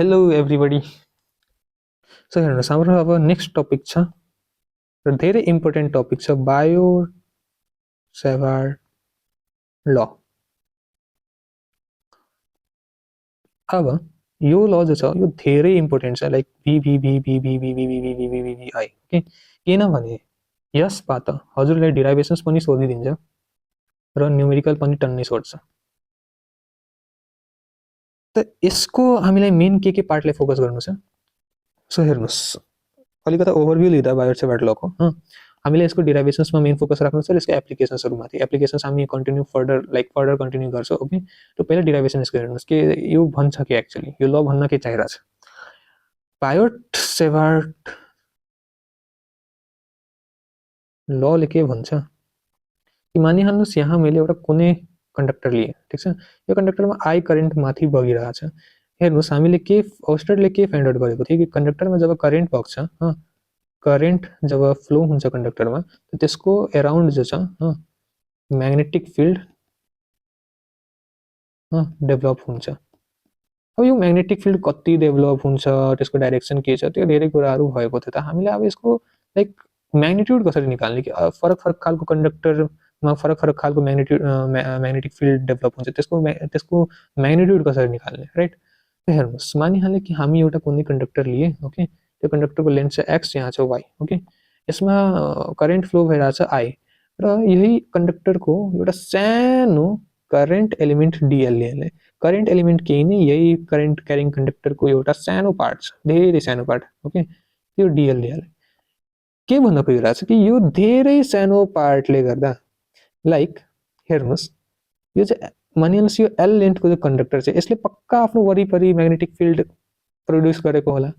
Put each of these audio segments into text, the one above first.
Hello everybody. So हेर्नुहोस्, हाम्रो अब नेक्स्ट टपिक छ र धेरै इम्पोर्टेन्ट टपिक छ, बायो सेभार ल। अब यो ल जो छ यो धेरै इम्पोर्टेन्ट छ, लाइक VVVVVVVVVVVI ओके। किनभने यसबाट हजुरलाई डिराइभेसन्स पनि सोधिदिन्छ र न्युमेरिकल पनि टन्नै सोध्छ। त यसको हामीलाई मेन के पार्टले फोकस गर्नु छ। सो हेर्नुहोस्, अलिकता ओभरभ्यू लिँदा बायो सेभार लको हामीले यसको डिराइभेसन्समा मेन फोकस राख्नु छ, यसको एप्लिकेसन्सहरूमाथि। एप्लिकेसन्स हामी कन्टिन्यू फर्दर कन्टिन्यू गर्छौँ ओके। तो पहिला डिराइभेसन यसको हेर्नुहोस् कि यो भन्छ कि एक्चुअली यो ल भन्न के चाहिरहेछ। बायोट सेभार्ट लले के भन्छ कि मानिहाल्नुहोस् यहाँ मैले एउटा कुनै कन्डक्टर लिएँ, ठिक छ। यो कन्डक्टरमा आई करेन्ट माथि बगिरहेछ। हेर्नुहोस्, हामीले के ओस्टरले के फाइन्ड आउट गरेको थियो कि कन्डक्टरमा जब करेन्ट बग्छ, करेन्ट जब फ्लो हुन्छ कन्डक्टरमा, त्यसको एराउन्ड जो छ म्याग्नेटिक फिल्ड डेभलप हुन्छ। अब यो म्याग्नेटिक फिल्ड कति डेभलप हुन्छ, त्यसको डाइरेक्सन के छ, त्यो धेरै कुराहरू भएको थियो। त हामीले अब यसको लाइक म्याग्निट्युड कसरी निकाल्ने कि फरक फरक खालको कन्डक्टरमा फरक फरक खालको म्याग्नेटिक फिल्ड डेभलप हुन्छ, त्यसको म्याग्निट्युड कसरी निकाल्ने, राइट। हेर्नुहोस्, मानिहाल्यो कि हामी एउटा कुनै कन्डक्टर लिए ओके। त्यो कन्डक्टरको लेन्थ छ एक्स, यहाँ छ वाई ओके। यसमा करेन्ट फ्लो भइरहेछ आई, र यही कन्डक्टरको एउटा सानो करेन्ट एलिमेन्ट डिएल लिएँ। करेन्ट एलिमेन्ट केही नै यही करेन्ट क्यारिङ कन्डक्टरको एउटा सानो पार्ट छ, धेरै सानो पार्ट ओके। त्यो डिएल लिएँ। के भन्न खोजिरहेछ कि यो धेरै सानो पार्टले गर्दा, लाइक हेर्नुहोस्, यो चाहिँ मानिलिनुहोस् यो एल लेन्थको जो कन्डक्टर छ यसले पक्का आफ्नो वरिपरि म्याग्नेटिक फिल्ड प्रोड्युस गरेको होला।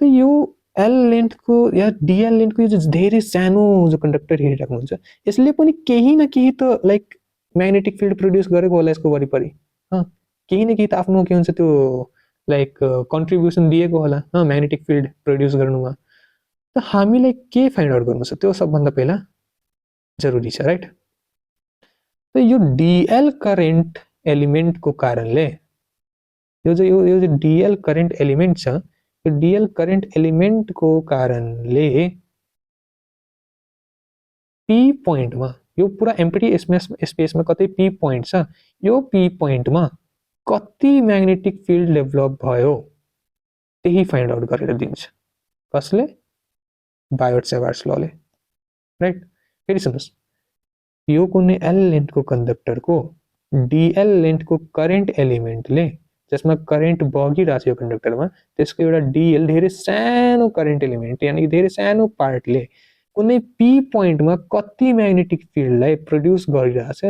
त यो एल लेन्थको या डिएल लेन्थको यो धेरै सानो जो कन्डक्टर हेरिराख्नुहुन्छ, यसले पनि केही न केही त लाइक म्याग्नेटिक फिल्ड प्रोड्युस गरेको होला यसको वरिपरि। केही न केही त आफ्नो के हुन्छ त्यो लाइक कन्ट्रिब्युसन दिएको होला म्याग्नेटिक फिल्ड प्रोड्युस गर्नुमा। त हामीलाई के फाइन्ड आउट गर्नु छ, त्यो सबभन्दा पहिला जरुरी छ, राइट। त यो डिएल करेन्ट एलिमेन्टको कारणले यो जो डिएल करेन्ट एलिमेन्ट छ, यो डिएल करेन्ट एलिमेन्टको कारणले पी पोइन्टमा, यो पुरा एम्प्टी स्पेसमा कतै पी पोइन्ट छ, यो पी पोइन्टमा कति म्याग्नेटिक फिल्ड डेभलप भयो त्यही फाइन्ड आउट गरेर दिन्छ। कसले? बायोट सेभार्ट्स लले, राइट। फेरि सुन्नुहोस्, यो कुनै एल लेन्थको कन्डक्टरको डिएल लेन्थको करेन्ट एलिमेन्टले, जसमा करेन्ट बगिरहेछ यो कन्डक्टरमा, त्यसको एउटा डिएल धेरै सानो करेन्ट एलिमेन्ट यानि धेरै सानो पार्टले कुनै पी पोइन्टमा कति म्याग्नेटिक फिल्डलाई प्रोड्युस गरिरहेछ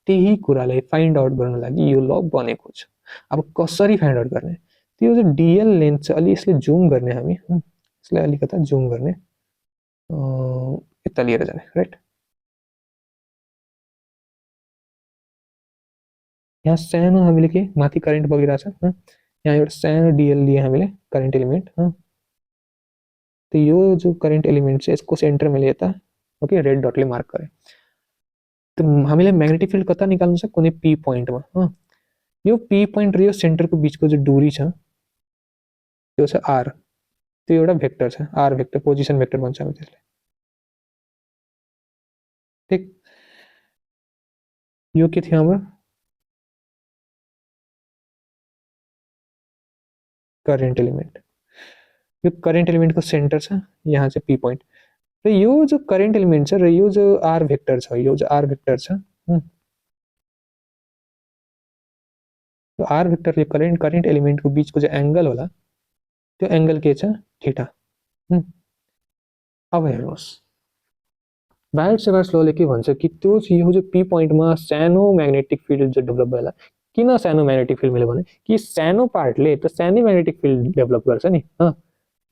त्यही कुरालाई फाइन्ड आउट गर्न लागि यो ल बनेको छ। अब कसरी फाइन्ड आउट गर्ने, त्यो जो डिएल लेन्थ छ अलि यसले जुम गर्ने, हामी यसलाई अलिकता जुम गर्ने, यता लिएर जाने, राइट। यहाँ सानो हामीले के माथि करेन्ट बगिरहेछ, यहाँ एउटा सानो डिएल लिए हामीले करेन्ट एलिमेन्ट। तो यो जो करेन्ट एलिमेन्ट छ यसको सेन्टर मैले यता ओके रेड डटले मार्क गरेँ। तो हामीले म्याग्नेटिक फिल्ड कता निकाल्नु छ, कुनै पी पोइन्टमा। यो पी पोइन्ट र यो सेन्टरको बिचको जो दूरी छ त्यो छ आर। त्यो एउटा भेक्टर छ, आर भेक्टर, पोजिसन भेक्टर भन्छ हामी त्यसलाई, ठीक। यो के थियो हाम्रो करेन्ट एलिमेन्ट। यो करेन्ट एलिमेन्टको सेन्टर छ, यहाँ चाहिँ पी पोइन्ट। र यो जो करेन्ट एलिमेन्ट छ र यो जो आर भेक्टर छ, यो जो आर भेक्टर छ, यो आर भेक्टर यो करेन्ट एलिमेन्टको बिचको जो एंगल होला त्यो एंगल के छ, थीटा। अब हेर्नुहोस्, बायोट सेभार्ट्स लले के भन्छ कि त्यो यो जो पी पोइन्टमा सानो म्याग्नेटिक फिल्ड जो डेभलप भयो, किन सानो म्याग्नेटिक फिल्ड मैले भने कि सानो पार्टले त सानै म्याग्नेटिक फिल्ड डेभलप गर्छ नि।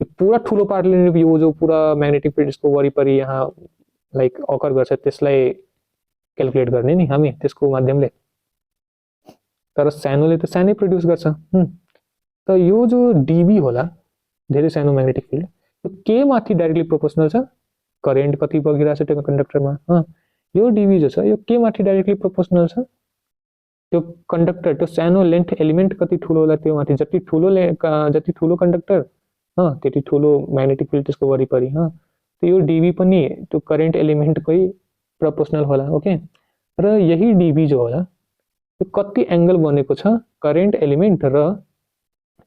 पूरा ठुलो पार्टले यो जो पूरा म्याग्नेटिक फिल्ड यसको वरिपरि यहाँ लाइक अकर गर्छ त्यसलाई क्याल्कुलेट गर्ने नि हामी त्यसको माध्यमले, तर सानोले त सानै प्रोड्युस गर्छ। त यो जो डिबी होला धेरै सानो म्याग्नेटिक फिल्ड, यो के माथि डाइरेक्टली प्रोपोर्सनल छ, करेन्ट कति बगिरहेछ त्यो कन्डक्टरमा। यो डिबी जो छ यो के माथि डाइरेक्टली प्रोपोर्सनल छ, त्यो कंडक्टर त्यो सानो लेन्थ एलिमेंट कति ठुलो होला त्यो माथि जति ठुलो कंडक्टर त्यति ठुलो म्याग्नेटिक फिल्ड त्यसको वरिपरि तो यो डीबी पनि त्यो करेन्ट एलिमेन्टकै प्रोपोर्सनल होला ओके र यही डीबी जो होला त्यो कति एंगल बनेको छ करेन्ट एलिमेन्ट र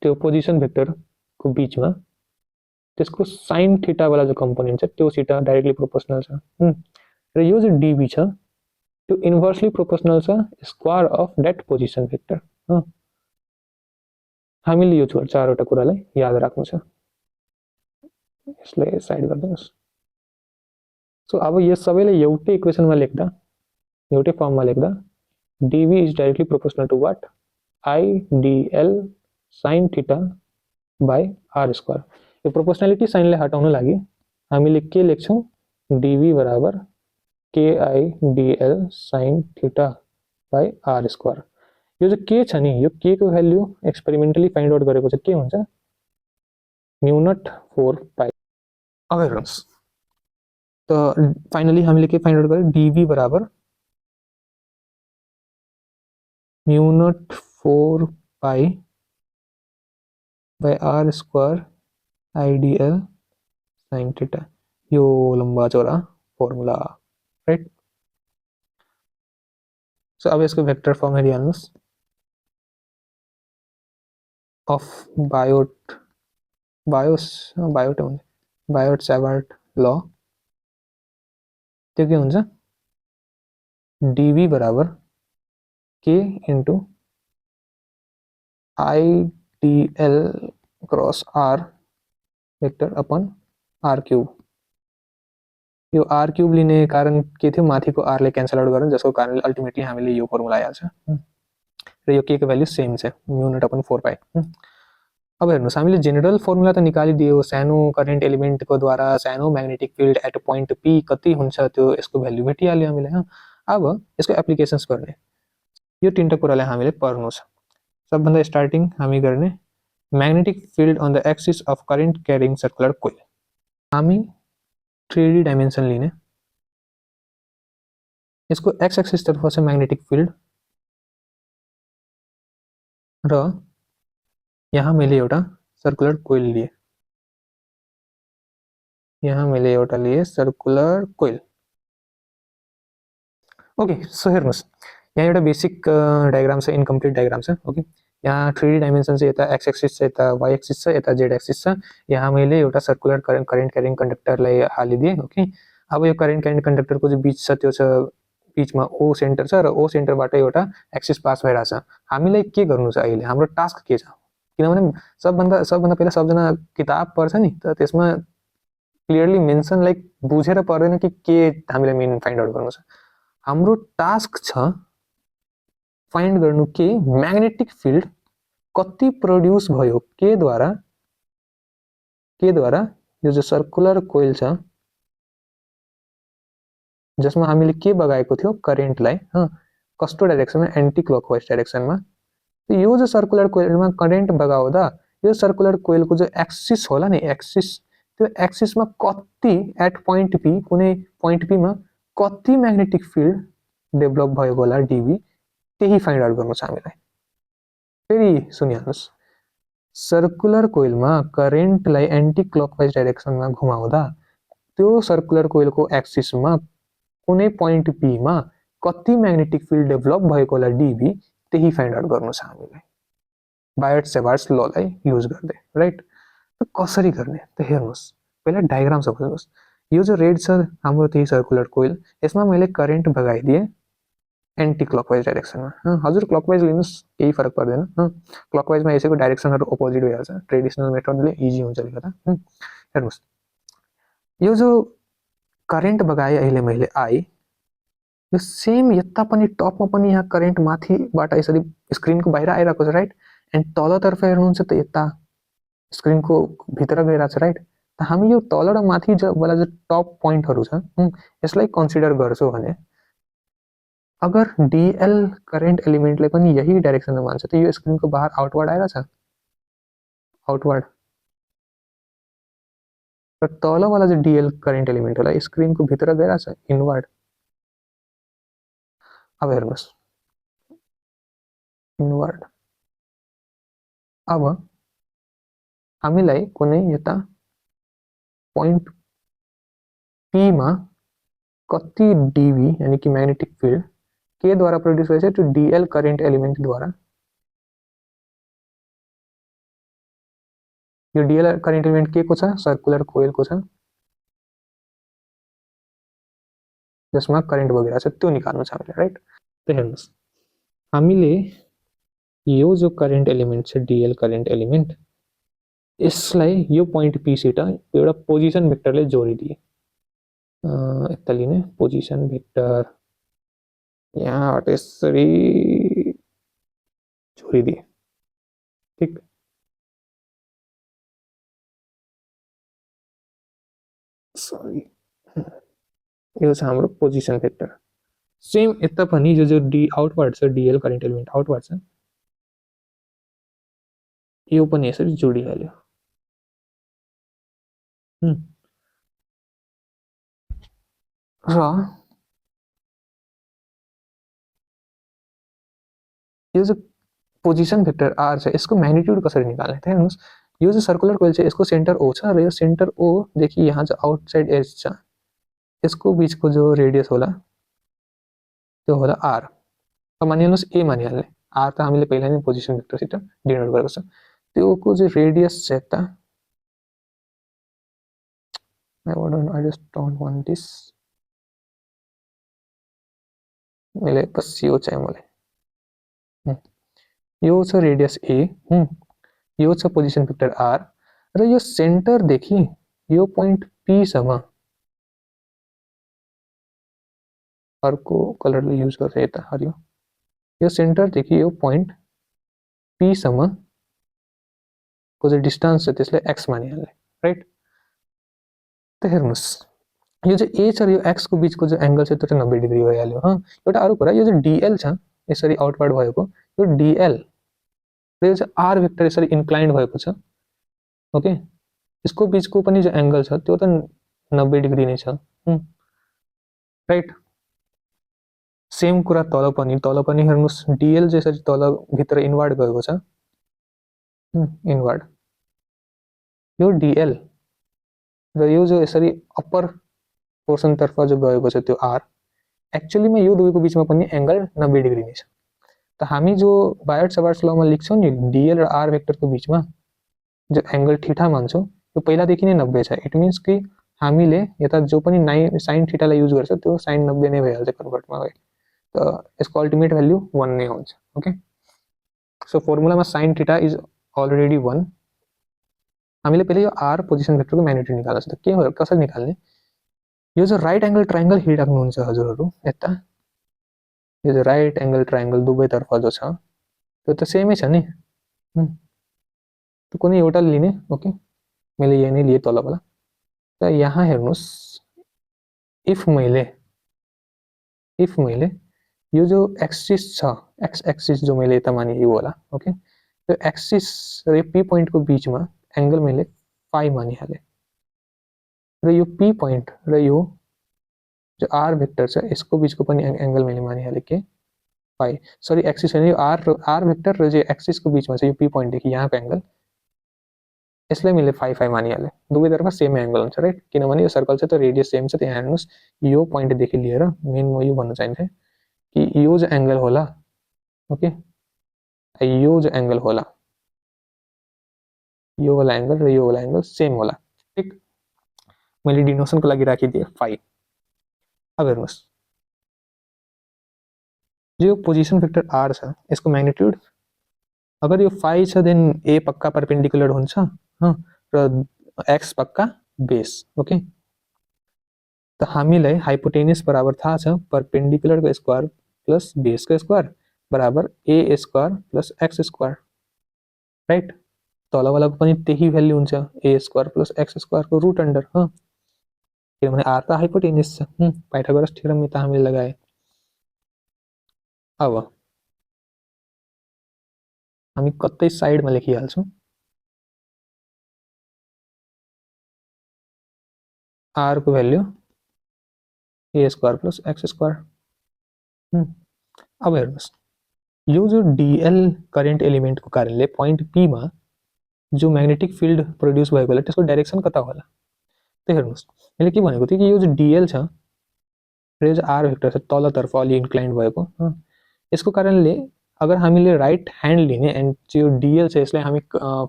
त्यो पोजिसन भेक्टरको बीचमा त्यसको साइन थीटा वाला जो कम्पोनेन्ट छ त्यो थीटा डाइरेक्टली प्रोपोर्सनल छ र यो जो डीबी छ त्यो इन्भर्सली प्रोपोर्सनल छ square of that position vector हामीले यो चारवटा कुरालाई याद राख्नु छ यसलाई साइड गरिदिनुहोस् सो अब यो सबैलाई एउटै इक्वेसनमा लेख्दा एउटै फर्ममा लेख्दा dv is directly proportional to what idl sin theta by r square यो प्रोपोर्शनलिटी साइनलाई हटाउन लागि हामीले के लेख्छौं dv बराबर kidl sin theta by r square यो जो के छ नि यो के को भ्यालु एक्सपेरिमेन्टली फाइन्ड आउट गरेको चाहिँ के हुन्छ म्यु नट 4 पाई अब हेर्नुस् त फाइनली हामीले के फाइन्ड आउट गर्यौं dv बराबर म्यु naught 4 pie by r square idl sin theta यो लम्बा चौड़ा फर्मुला राइट सो अब यसको भेक्टर फर्म हेरिहाल्नुस् अफ बायोट-सावर्ट ल त्यो के हुन्छ dv बराबर k into idl cross r vector upon r cube यो r क्यूब लिने कारण के थियो माथिको r ले क्यान्सल आउट गर्न जसको कारणले अल्टिमेटली हामीले यो फर्मुला आइहाल्छ र यो k को भ्यालु सेम छ म्यु नट अपन 4 पाई अब हेर्नुस् हामीले जेनरल फर्मुला त निकालिदियो सानो करेन्ट एलिमेन्टको द्वारा सानो magnetic field at point p कति हुन्छ त्यो यसको भ्यालु भेटिहाल्यो हामीले अब यसको एप्लिकेशन्स गर्ने यो तीनटा कुरालाई हामीले पढ्नु छ सबभन्दा स्टार्टिङ हामी गर्ने magnetic field on the axis of current carrying circular coil हामी 3D डाइमेन्सन लिने यसको एक्स एक्सिस तर्फ छ म्याग्नेटिक फिल्ड र यहाँ मैले एउटा सर्कुलर कोइल लिए सर्कुलर कोइल ओके सो हेर्नुस् यहाँ एउटा बेसिक डायग्राम छ इनकम्प्लिट डायग्राम छ ओके यहाँ 3D डाइमेन्सन चाहिँ यता एक्स एक्सिस छ यता वाइ एक्सिस छ यता जेड एक्सिस छ यहाँ मैले एउटा सर्कुलर करेन्ट क्यारिङ कन्डक्टरलाई हालिदिए ओके अब यो करेन्ट क्यारिङ कन्डक्टरको जो बीच छ त्यो छ बीचमा ओ सेन्टर छ र ओ सेन्टरबाट एउटा एक्सिस पास भइरहेछ हामीलाई के गर्नु छ अहिले हाम्रो टास्क के छ किनभने सबभन्दा पहिला सबजना किताब पढ्छ नि त त्यसमा क्लियरली मेन्सन लाइक बुझेर पर्दैन कि के हामीलाई मेन फाइन्ड आउट गर्नु छ हाम्रो टास्क छ फाइन्ड गर्नु के म्याग्नेटिक फिल्ड कति प्रोड्युस भयो के द्वारा यो जो सर्कुलर कोइल छ जसमा हामीले के बगाएको थियो करेन्टलाई कस्तो डाइरेक्सनमा एन्टी क्लकवाइज डाइरेक्सनमा यो जो सर्कुलर कोइलमा करेन्ट बगाउँदा यो सर्कुलर कोइलको जो एक्सिस होला नि त्यो एक्सिसमा कति एट पोइन्ट पी कुनै पोइन्ट पी मा कति म्याग्नेटिक फिल्ड डेभलप भएको होला डीबी त्यही फाइन्ड आउट गर्नु छ हामीलाई फेरि सुनिहाल्नुस् सर्कुलर कोइलमा करेन्टलाई एन्टी क्लकवाइज डाइरेक्सनमा घुमाउँदा त्यो सर्कुलर कोइलको एक्सिसमा कुनै पोइन्ट पी मा कति म्याग्नेटिक फिल्ड डेभलप भएको होला डीबी त्यही फाइन्ड आउट गर्नु छ हामीलाई बायोट-सावर्ट्स ललाई युज गर्दै राइट त कसरी गर्ने त हेर्नुस् पहिला डायग्राम बुझ्नुस् यो जो रेड छ हाम्रो त्यही सर्कुलर कोइल यसमा मैले करेन्ट बगाइदिए एन्टी क्लकवाइज डाइरेक्सनमा हजुर क्लकवाइज लिनुस् केही फरक पर्दैन क्लकवाइजमा यसैको डाइरेक्सनहरु अपोजिट भइहाल्छ ट्रेडिसनल मेथडले इजी हुन्छ लेख्दा हेर्नुस् यो जो करेन्ट बगाए अहिले मैले आई यो सेम यता पनि टपमा पनि यहाँ करेन्ट माथिबाट यसरी स्क्रिनको बाहिर आइरहेको छ राइट एन्ड तलतर्फ हेर्नुहुन्छ त यता स्क्रिनको भित्र गइरहेको छ राइट त हामी यो तल र माथि वाला जो टप पोइन्टहरु छ यसलाई कन्सिडर गर्छौं भने अगर डीएल करेन्ट एलिमेन्टले पनि यही डाइरेक्सनमा मान्छ त यो स्क्रिनको बाहिर आउटवर्ड आइरहेछ आउटवर्ड र तल वाला जो डीएल करेन्ट एलिमेन्ट होला स्क्रिनको भित्र गइरहेछ इनवर्ड अब हेर्नुस् इनवर्ड। अब हामीलाई कुनै यता पोइन्ट पी मा कति डीबी यानी कि मैग्नेटिक फिल्ड के द्वारा प्रोड्यूस भइरहेछ त्यो डीएल करेन्ट एलिमेन्ट द्वारा। यो डीएल करेन्ट एलिमेन्ट के को छ सर्कुलर कोइल को छ जसमा करेन्ट बगिरहेछ त्यो निकाल्नु छ हामीले राइट। त हेर्नुस् हामीले यो जो करेन्ट एलिमेन्ट छ डीएल करेन्ट एलिमेन्ट यसलाई यो पोइन्ट पी सित एउटा पोजिसन भेक्टरले जोडिदिए। यता लिने पोजिसन भेक्टर यहाँबाट यसरी जोडिदिए ठीक। सरी यो छ हाम्रो पोजिसन भेक्टर। सेम यता पनि जो डी आउटवर्ड छ डीएल करेन्ट एलिमेन्ट आउटवर्ड छ यो पनि यसरी जोडिहाल्यो। र यो जो पोजिसन भेक्टर आर छ यसको म्याग्निट्युड कसरी निकाल्ने त हेर्नुस् यो जो सर्कुलर कोइल छ यसको सेन्टर ओ छ र यो सेन्टर ओ देखि यहाँ जो आउटसाइड एज छ यसको बीचको जो रेडियस होला त्यो होला आर। अब मानिहाल्नुस् ए मानिहाल्ने आर त हामीले पहिला नै पोजिसन भेक्टरसित डिनोट गरेको छ त्योको जो रेडियस छ यता I just don't want this मैले बस यो चाहिँ मलाई यो छ रेडियस ए यो छ पोजिसन भेक्टर आर र यो सेन्टर देखि यो पोइन्ट पी सम्म अर्को कलरले युज गर्छ यता हरियो यो सेन्टर देखि यो पोइन्ट पी सम्म को जो डिस्टेन्स छ त्यसलाई एक्स मानिहाल्ने राइट। त हेर्नुस् यो जो ए छ र यो एक्स को बीचको जो एंगल छ त्यो चाहिँ 90 डिग्री भइहाल्यो। एउटा अरु कुरा यो जो डीएल छ यसरी आउटवर्ड भएको यो डीएल र यो चाहिँ आर भेक्टर यसरी इन्क्लाइन्ड भएको छ ओके यसको बीचको पनि जो एंगल छ त्यो त 90 डिग्री नै छ राइट। सेम कुरा तल पनि हेर्नुस् डीएल जसरी तल भित्र इनवर्ड गएको छ इनवर्ड यो डीएल र यो जो यसरी अप्पर पोर्सन तर्फ जो गएको छ त्यो आर एक्चुअली में यो दुवैको बीचमा पनि एंगल 90 डिग्री नै छ। त हामी जो बायोट-सावर्ट्स लमा लेख्छौं नि डीएल र आर भेक्टरको बीचमा जो एंगल थीटा मान्छौं यो पहिलादेखि नै 90 छ। इट मिन्स कि हामीले यता जो पनि sin थीटा लाई युज गर्छ त्यो sin 90 नै भइहाल्छ कन्भर्टमा है। त यसको अल्टिमेट भ्यालु 1 नै हुन्छ ओके। सो फर्मुलामा sin थीटा इज अलरेडी 1। हामीले पहिले यो आर पोजिसन भेक्टरको म्याग्निट्युड निकाल्नु छ। त के हो कसरी निकाल्ने यो जो राइट एंगल ट्रायंगल हेरिराख्नुहुन्छ हजुरहरु यता यो जो राइट एंगल ट्रायंगल दुवैतर्फ जो छ त्यो त सेमै छ नि त कुनै एउटा लिने ओके मैले यही नै लिए तलबला। त यहाँ हेर्नुस् इफ मैले यो जो एक्सिस छ एक्स एक्सिस जो मैले यता माने यो होला ओके त्यो एक्सिस र यो पी पोइन्ट को बीचमा एंगल मैले फाइ मानिहाले र यो पी पोइन्ट र यो जो आर भेक्टर छ यसको बीचको पनि एंगल मैले मानिहाले के फाइ सरी एक्सिस हैन यो आर भेक्टर र जो एक्सिस को बीचमा छ यो पी पोइन्ट देखि यहाँको एंगल यसलाई मैले फाइ फाइ मानिहाले दुवैतर्फ सेम एंगल हुन्छ राइट किनभने यो सर्कल छ त रेडियस सेम छ। त्यहाँ हेर्नुस् यो पोइन्ट देखि लिएर मेन म यो भन्न चाहन्थे कि यो जो एंगल होला ओके यो जो एंगल होला यो वाला एंगल र यो वाला एंगल सेम होला ठीक। मैले डिनोसनको लागि राखिदिए फाइ। अब हेर्नुस् जो पोजिसन भेक्टर आर छ यसको म्याग्निट्युड अगर यो फाइ छ देन ए पक्का परपेंडिकुलर हुन्छ र एक्स पक्का बेस ओके। त हामीलाई हाइपोटेन्युस बराबर थाहा छ परपेंडिकुलर को स्क्वायर प्लस बेस को स्क्वायर बराबर A square plus X square right. तल वालाको पनि त्यही भ्यालु हुन्छ A square plus X square को रुट अंडर किनभने आर त हाइपोटेन्युस छ पाइथागोरस थ्योरम यता हामीले लगाए। अब हामी कतै साइडमा लेखिहाल्छौं आर को value A square plus X square. अब हेर्नुस् यो जो डिएल करेन्ट एलिमेन्टको कारणले पोइन्ट पीमा जो म्याग्नेटिक फिल्ड प्रोड्युस भएको होला त्यसको डाइरेक्सन कता होला त्यो हेर्नुहोस्। मैले के भनेको थिएँ कि यो जो डिएल छ र यो जो आर भेक्टर छ तलतर्फ अलि इन्क्लाइन्ड भएको यसको कारणले अगर हामीले राइट ह्यान्ड लिने एन्ड जो डिएल छ यसलाई हामी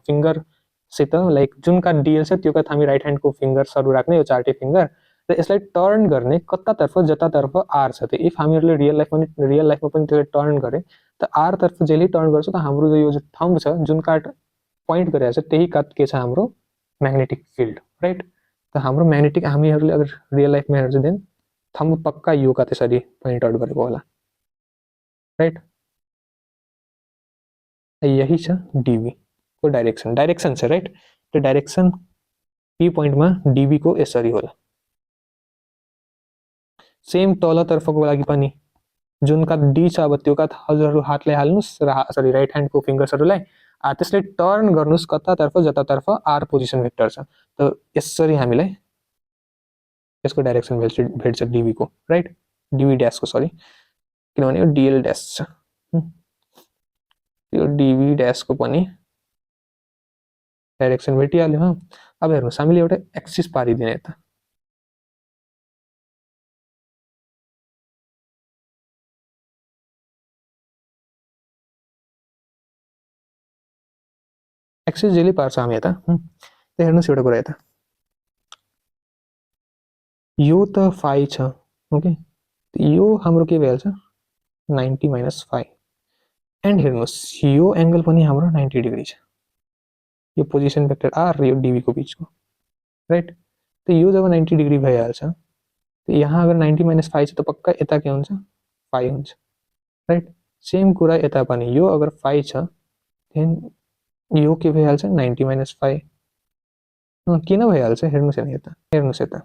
फिङ्गरसित लाइक जुनका डिएल छ त्योका हामी राइट ह्यान्डको फिङ्गर्सहरू राख्ने यो चारवटै फिङ्गर र यसलाई टर्न गर्ने कतातर्फ जतातर्फ आर छ त्यो इफ हामीहरूले रियल लाइफमा पनि त्यसलाई टर्न गरे त आर तर्फ जहिले टर्न गर्छ त हाम्रो यो जो थम्ब छ जुन काट पोइन्ट गरेको छ त्यही काट के छ हाम्रो म्याग्नेटिक फिल्ड राइट। त हाम्रो म्याग्नेटिक हामीहरूले अगर रियल लाइफमा हेर्छ देन थम्ब पक्का यो का त्यसरी पोइन्ट आउट गरेको होला राइट। यही छ डिबी को डाइरेक्सन छ राइट। त्यो डाइरेक्सन पी पोइन्टमा डिबी को यसरी होला। सेम तलतर्फको लागि पनि जुनका डी छ अब त्योका हजुरहरू हातले हाल्नुहोस् र सरी राइट ह्यान्डको फिङ्गर्सहरूलाई त्यसलाई टर्न गर्नुहोस् कतातर्फ जतातर्फ आर पोजिसन भेक्टर छ त यसरी हामीलाई यसको डाइरेक्सन भेट्छ डिबीको राइट डिबी ड्यासको सरी किनभने यो डिएल ड्यास छ यो डिबी ड्यासको पनि डाइरेक्सन भेटिहाल्यो। अब हेर्नुहोस् हामीले एउटा एक्सिस पारिदिने यता एक्सिस जहिले पार्छ हामी यता त्यो हेर्नुहोस् एउटा कुरा यता यो त फाइ छ ओके यो हाम्रो के भइहाल्छ 90 माइनस फाइ एन्ड हेर्नुहोस् यो एङ्गल पनि हाम्रो 90 डिग्री छ यो पोजिसन भेक्टर आर र यो डिबी को बीचको राइट। तो यो जब 90 डिग्री भइहाल्छ तो यहाँ अगर 90 माइनस फाइ छ त पक्का यता के हुन्छ फाइ हुन्छ राइट। सेम कुरा यता पनि यो अगर फाइ छ देन यो के भइहाल्छ 90 माइनस फाइ किन भइहाल्छ हेर्नुहोस् यता हेर्नुहोस् यता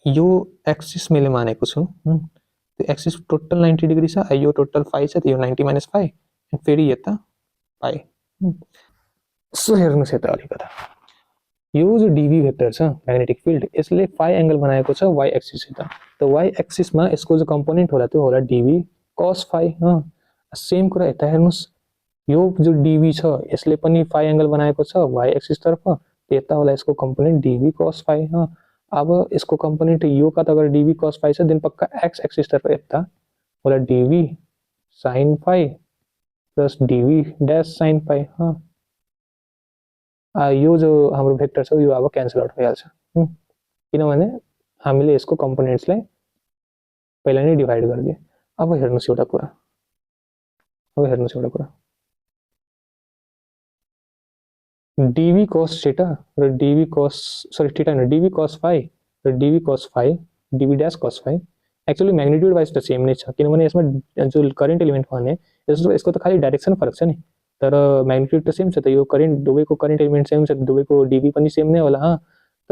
यो एक्सिस मैले मानेको छु त्यो एक्सिस टोटल 90 डिग्री छ यो टोटल फाइ छ यो 90 माइनस फाइ फेरि यता फाइ सो हेर्नुहोस् यता अलिकता यो जो डिबी भेक्टर छ म्याग्नेटिक फिल्ड यसले फाइ एंगल बनाएको छ वाइ एक्सिस सित त वाइ एक्सिसमा यसको जो कम्पोनेन्ट होला त्यो होला डिबी कस फाइ सेम कुरा यता हेर्नुहोस् यो जो डिबी छ यसले पनि फाइ एंगल बनाएको छ वाइ एक्सिस तर्फ यता होला यसको कम्पोनेन्ट डिबी कस फाइ अब यसको कम्पोनेन्ट यो का त अगर डिबी कस फाइ छ देन पक्का एक्स एक्सिस तर्फ यता होला dB sine phi plus dB dash sine phi यो जो हाम्रो भेक्टर छ यो अब क्यान्सल आउट भइहाल्छ किनभने हामीले यसको कम्पोनेन्ट्सलाई पहिला नै डिभाइड गरिदिए। अब हेर्नुहोस् एउटा कुरा डिबी कस थीटा र डिबी कस सरी थीटा हैन डिबी कस फाइ र डिबी कस फाइ डिबी ड्यास कस फाइ एक्चुअली म्याग्निट्युड वाइज त सेम नै छ किनभने यसमा जो करेन्ट एलिमेन्ट भने यसको त खाली डाइरेक्सन फरक छ नि तर म्याग्निट्युड त सेम छ त यो करेन्ट दुवैको करेन्ट एलिमेन्ट सेम छ दुवैको डिबी पनि सेम नै होला त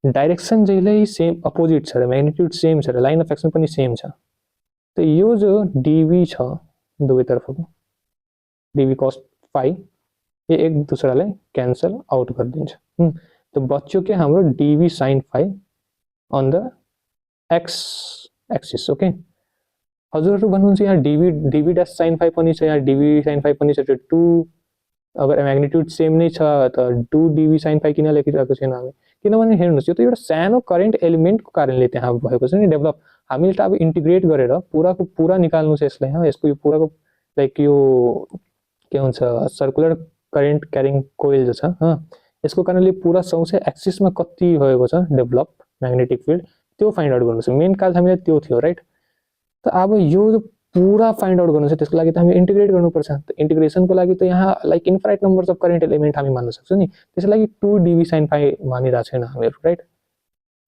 डाइरेक्सन जहिल्यै सेम अपोजिट छ र म्याग्निट्युड सेम छ र लाइन अफ एक्सन पनि सेम छ त यो जो डिबी छ दुवैतर्फको डिबी कस फाइ ये एक दूसरालाई क्यान्सल आउट गरिदिन्छ तो बच्यो के हाम्रो DB sine phi on the X axis okay. हजुरहरू भन्नुहुन्छ यहाँ डिबी ड्यास साइन फाइ पनि छ यहाँ डिबी साइन फाइ पनि छ त्यो 2 अगर म्याग्निट्युड सेम नै छ त 2 डिबी साइन फाइ किन लेखिरहेको छैन हामी किनभने हेर्नुहोस् यो त एउटा सानो करेन्ट एलिमेन्टको कारणले त्यहाँ भएको छ नि डेभलप हामीले त अब इन्टिग्रेट गरेर पुराको पुरा निकाल्नु छ यसलाई यसको यो पुराको लाइक यो के हुन्छ सर्कुलर करेन्ट क्यारिङ कोइल जो छ यसको कारणले पुरा सौसे एक्सिसमा कति भएको छ डेभलप म्याग्नेटिक फिल्ड त्यो फाइन्ड आउट गर्नु छ मेन काज हामीले त्यो थियो राइट। त अब यो पुरा फाइन्ड आउट गर्नु छ त्यसको लागि त हामी इन्टिग्रेट गर्नुपर्छ त इन्टिग्रेसनको लागि त यहाँ like infinite numbers of current element हामी मान्न सक्छौँ नि त्यसको लागि 2 डिबी साइन फाइ मानिरहेको छैन हामीहरू राइट।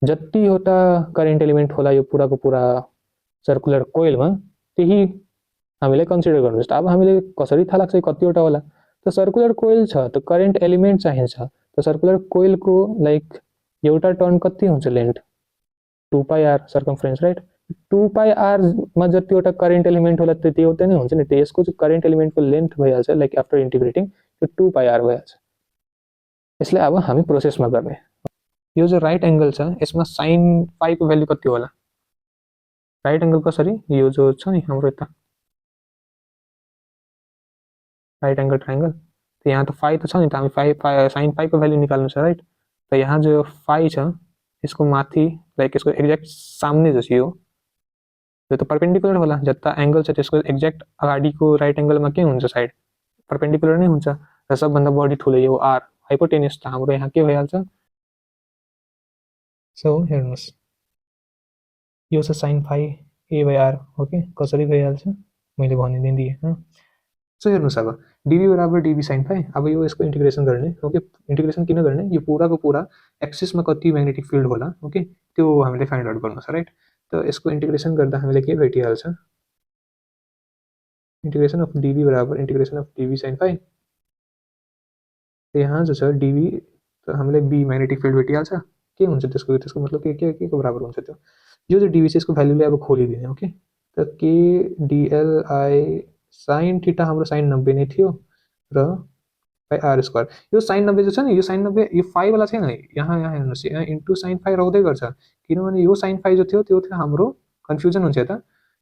जतिवटा करेन्ट एलिमेन्ट होला यो पुराको पुरा सर्कुलर कोइलमा त्यही हामीले कन्सिडर गर्नुपर्छ। अब हामीले कसरी थाहा लाग्छ कतिवटा होला त सर्कुलर कोइल छ त करेन्ट एलिमेन्ट चाहिन्छ त सर्कुलर कोइलको लाइक एउटा टर्न कति हुन्छ length 2 pi R circumference right 2 pi R मा जतिवटा करेन्ट एलिमेन्ट होला त्यति एउटा नै हुन्छ नि त्यसको चाहिँ करेन्ट एलिमेन्टको लेन्थ भइहाल्छ लाइक आफ्टर इन्टिग्रेटिङ त्यो 2 पाई आर भइहाल्छ। यसले अब हामी प्रोसेसमा गर्ने यो जो राइट एंगल छ यसमा साइन फाइ को भ्यालु कति होला राइट एंगल कसरी यो जो छ नि हाम्रो यता राइट एंगल ट्रायंगल तो यहाँ तो फाई तो छ नि त हामी फाई साइन फाई को भ्यालु निकाल्नु छ राइट तो यहाँ जो फाई छ यसको माथि लाइक यसको एक्ज्याक्ट सामने जो छ यो त पर्पेन्डिकुलर होला जता एंगल छ त्यसको एक्ज्याक्ट अगाडिको राइट एंगलमा के हुन्छ साइड पर्पेन्डिकुलर नै हुन्छ र सबभन्दा बढी ठुलो यो आर हाइपोटेन्युस त हाम्रो यहाँ के भइहाल्छ सो हेर्नुहोस् यो छ sine phi a by R okay कसरी भइहाल्छ मैले भनिदिएँ सो हेर्नुहोस् अब डिबी बराबर डिबी साइन फाई अब यो यसको इन्टिग्रेसन गर्ने ओके इन्टिग्रेसन किन गर्ने यो पुराको पुरा एक्सिसमा कति म्याग्नेटिक फिल्ड होला ओके त्यो हामीले फाइन्ड आउट गर्नु छ राइट त यसको इन्टिग्रेसन गर्दा हामीले के भेटिहाल्छ इंटीग्रेशन अफ डी बराबर integration of d sine phi यहाँ जो छ डिबी त हामीले बी म्याग्नेटिक फिल्ड भेटिहाल्छ के हुन्छ त्यसको त्यसको मतलब के को बराबर हुन्छ त्यो यो चाहिँ डिबी चाहिँ यसको भ्यालुले अब खोलिदिने ओके त के डिएलआई साइन थीटा हाम्रो साइन 90 नै थियो र by R square yo sign 90 जो छ नि यो साइन 90 यो फाई वाला छैन यहाँ यहाँ हेर्नुहोस् यहाँ इन्टु साइन फाई रहँदै गर्छ किनभने यो साइन फाई जो थियो त्यो थियो हाम्रो कन्फ्युजन हुन्छ यता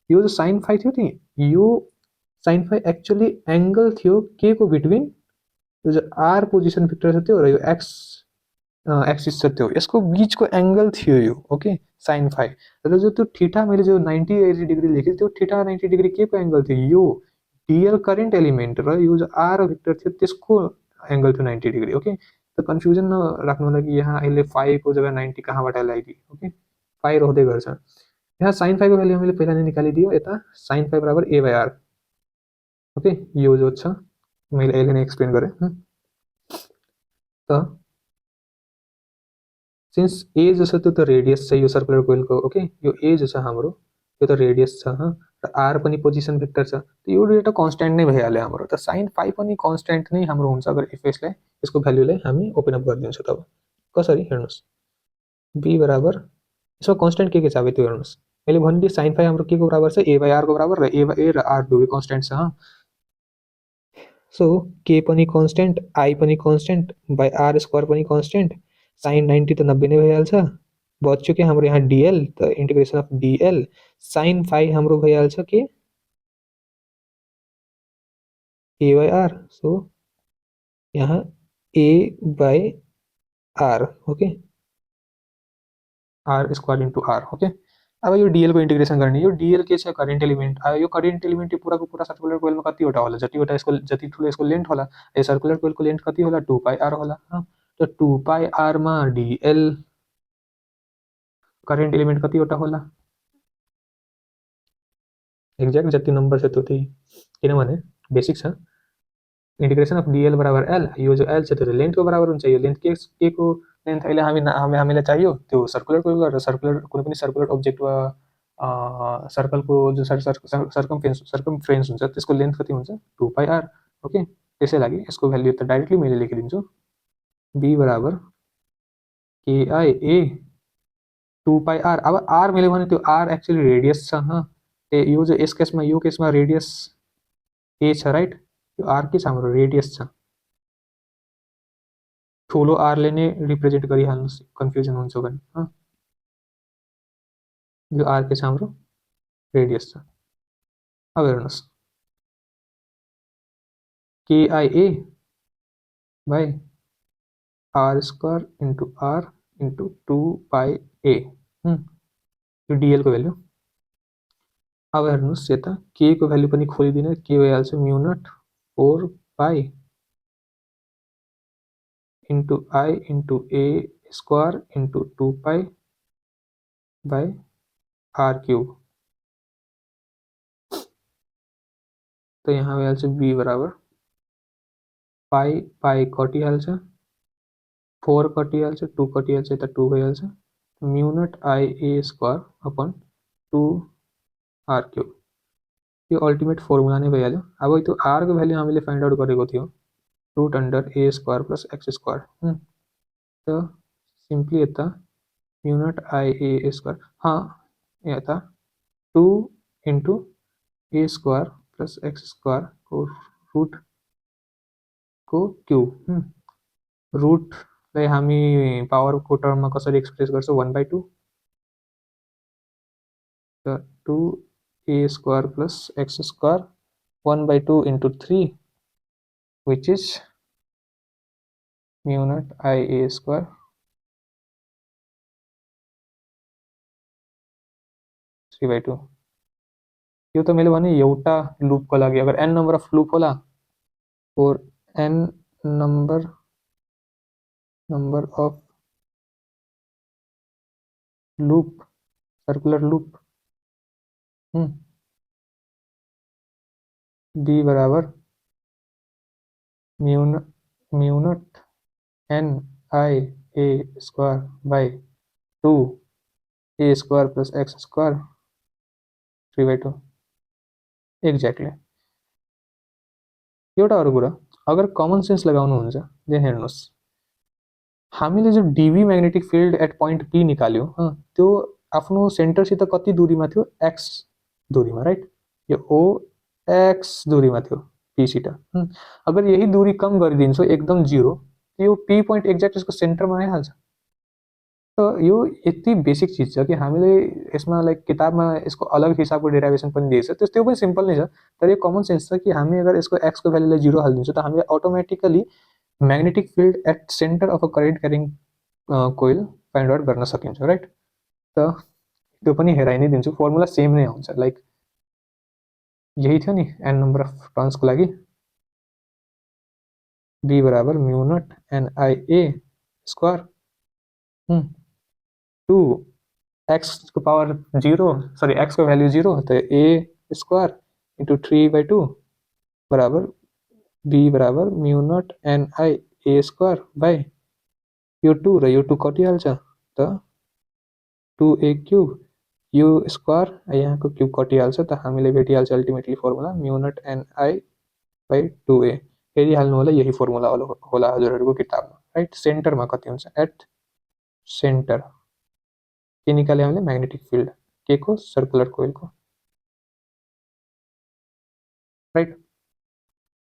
यो जो साइन फाई थियो नि yo sine phi actually angle थियो के को बिट्विन यो जो आर पोजिसन भित्र छ त्यो र यो एक्स एक्सिस छ त्यो यसको बीचको एंगल थियो यो ओके साइन फाई र जो त्यो थीटा मैले जो 90 डिग्री लेखेँ त्यो थीटा 90 डिग्री के को एंगल थियो यो डीएल करेन्ट एलिमेन्ट र यो जो आर भित्र थियो त्यसको एंगल थियो 90 डिग्री ओके त कन्फ्युजन नराख्नु लागि यहाँ अहिले फाई को जग्गा 90 कहाँबाट ल्याइदिए ओके फाई रहँदै गर्छ यहाँ साइन फाई को भ्यालु हामीले पहिला नै निकालिदियो यता साइन फाई बराबर ए बाई आर ओके यो जो छ मैले अहिले नै एक्सप्लेन गरेँ त सिन्स ए जो छ त्यो त रेडियस छ यो सर्कुलर कोइलको ओके यो ए जो छ हाम्रो त्यो त रेडियस छ र आर पनि पोजिसन भेक्टर छ त यो दुईटा कन्स्ट्यान्ट नै भइहाल्यो हाम्रो त साइन फाई पनि कन्स्ट्यान्ट नै हाम्रो हुन्छ अगर इफ यसलाई यसको भ्यालुलाई हामी ओपन अप गरिदिन्छौँ तब कसरी हेर्नुहोस् बी बराबर यसमा कन्स्ट्यान्ट के छ अब त्यो हेर्नुहोस् मैले भनिदिएँ साइन फाई हाम्रो के को बराबर छ ए बाई आर को बराबर र ए र आर दुवै कन्स्ट्यान्ट छ सो के पनि कन्स्ट्यान्ट आई पनि कन्स्ट्यान्ट बाई आर स्क्वायर पनि कन्स्ट्यान्ट साइन 90 त 90 नै भइहाल्छ बच्यो के हाम्रो यहाँ डिएल त integration of DL sine phi हाम्रो भइहाल्छ के ए बाई आर सो यहाँ A by R okay R square into R okay अब यो डिएल को इन्टिग्रेसन गर्ने यो डिएल के छ करेन्ट एलिमेन्ट यो करेन्ट एलिमेन्ट यो पुराको पुरा सर्कुलर कोइलमा कतिवटा होला जतिवटा यसको जति ठुलो यसको लेन्थ होला यो सर्कुलर कोइलको लेन्थ कति होला 2 पाई आर होला त 2 पाई आर मा डिएल करेन्ट एलिमेन्ट कतिवटा होला एक्ज्याक्ट जति नम्बर छ त्यति किनभने बेसिक छ इन्टिग्रेसन अफ डिएल बराबर एल यो जो एल छ त्यो लेन्थको बराबर हुन्छ यो लेन्थ के को लेन्थ अहिले हामीलाई चाहियो त्यो सर्कुलर कोइल र सर्कुलर कुनै पनि सर्कुलर ऑब्जेक्ट वा सर्कलको जो सर्कमफ्रेन्स हुन्छ त्यसको लेन्थ कति हुन्छ 2 पाई आर ओके त्यसै लागि यसको भ्यालु त डाइरेक्टली मैले लेखिदिन्छु बी बराबर केआई ए 2 पाई आर अब आर मैले भने त्यो आर एक्चुअली रेडियस छ यो जो यस केसमा रेडियस ए छ राइट यो आर के छ हाम्रो रेडियस छ ठुलो आरले नै रिप्रेजेन्ट गरिहाल्नुहोस् कन्फ्युजन हुन्छ भने यो आर के छ हाम्रो रेडियस छ अब हेर्नुहोस् KIA by R square into R into 2 pi A यो डिएल को भ्यालु अब हेर्नुहोस् यता के को भ्यालु पनि खोलिदिने के भइहाल्छ mu naught 4 pi into I into a square into 2 pi by R cube तो यहाँ भइहाल्छ बी बराबर पाई पाई कटिहाल्छ 4 कटिहाल्छ 2 कटिहाल्छ यता 2 भइहाल्छ mu naught I a square upon 2 R cube यो अल्टिमेट फर्मुला नै भइहाल्यो अब त्यो आर को भ्यालु हामीले फाइन्ड आउट गरेको थियो रूट अंडर ए स्क्वायर प्लस एक्स स्क्वायर तो सिम्पली यता म्यु नट आई ए स्क्वायर हाँ यता 2 into a square plus X square को रूट को क्यूब रूटलाई हामी पावरको टर्ममा कसरी एक्सप्रेस गर्छौँ 1/2 त 2a² plus x² 1/2 into 3 which is mu naught ia² 3/2। यो त मैले भने एउटा लुपको लागि अगर n नंबर अफ लूप होला और n number of loop circular loop b बराबर mu not n I a square by 2a² plus x² 3/2 exactly. एउटा अरू कुरा, अगर कमन सेन्स लगाउनुहुन्छ यहाँ हेर्नुहोस्, हामीले जो dB magnetic field at point P निकाल्यो त्यो आफ्नो सेन्टरसित कति दूरीमा थियो, एक्स दूरीमा, राइट। यो ओ एक्स दूरीमा थियो पीसित। अगर यही दूरी कम गरिदिन्छौँ एकदम जीरो, यो पी पोइन्ट एक्ज्याक्ट यसको सेन्टरमा आइहाल्छ। तो यो यति बेसिक चीज छ कि हामीले यसमा लाइक किताबमा यसको अलग हिसाबको डेरिभेसन पनि दिएछ, त्यो पनि सिम्पल नै छ, तर यो कमन सेन्स छ कि हामी अगर यसको एक्स को भ्यालुलाई जीरो हालिदिन्छौँ त हामीले automatically magnetic field at centre of a current carrying coil find out गर्न सकिन्छ, राइट। त त्यो पनि हेराइ नै दिन्छु, फर्मुला सेम नै आउँछ, लाइक यही थियो नि एन नम्बर अफ टर्न्सको लागि, बी बराबर mu naught N I a square 2 x को पावर 0 सरी एक्स को भ्याल्यू 0 तो ए स्क्वायर इंटू 3/2 बराबर बी बराबर mu naught N I a square by यो 2 र यो 2 कटिहाल्छ त 2a³ यो स्क्वायर यहाँको क्यूब कटिहाल्छ त हामीले भेटिहाल्छ ultimately formula mu naught N I by 2a। हेरिहाल्नु होला, यही फर्मुला होला हजुरहरूको किताबमा, राइट। सेन्टरमा कति हुन्छ, एट सेन्टर के निकाले हामीले, म्याग्नेटिक फिल्ड के को, सर्कुलर कोइलको, राइट।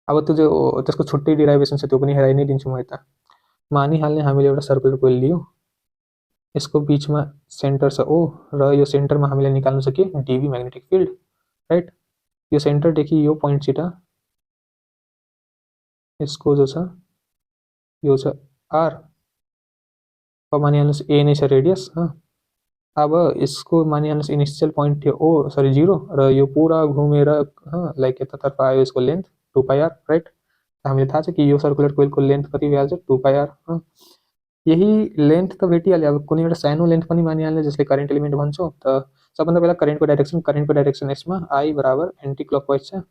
अब त्यो जो त्यसको छुट्टै डिराइभेसन छ त्यो पनि हेराइ नै दिन्छु म यता। मानिहाल्ने हामीले एउटा सर्कुलर कोइल लियो, यसको बीचमा सेन्टर छ ओ र यो सेन्टरमा हामीले निकाल्नु छ के, डीबी म्याग्नेटिक फिल्ड, राइट। यो सेन्टरदेखि यो पोइन्टसित यसको जो छ यो छ आर, अब मानिहाल्नुहोस् ए नै छ रेडियस। अब यसको मानिहाल्नुहोस् इनिसियल पोइन्ट थियो ओ सरी 0 र यो पुरा घुमेर लाइक यतातर्फ आयो यसको लेन्थ 2πr, राइट। हामीले थाहा छ कि यो सर्कुलर कोइलको लेन्थ कति भइहाल्छ, 2πr। यही लेन्थ त भेटिहाल्यो, अब कुनै एउटा सानो लेन्थ पनि मानिहाल्ने जसले करेन्ट एलिमेन्ट भन्छौँ त सबभन्दा पहिला करेन्टको डाइरेक्सन यसमा आई बराबर एन्टी क्लकवाइज छ,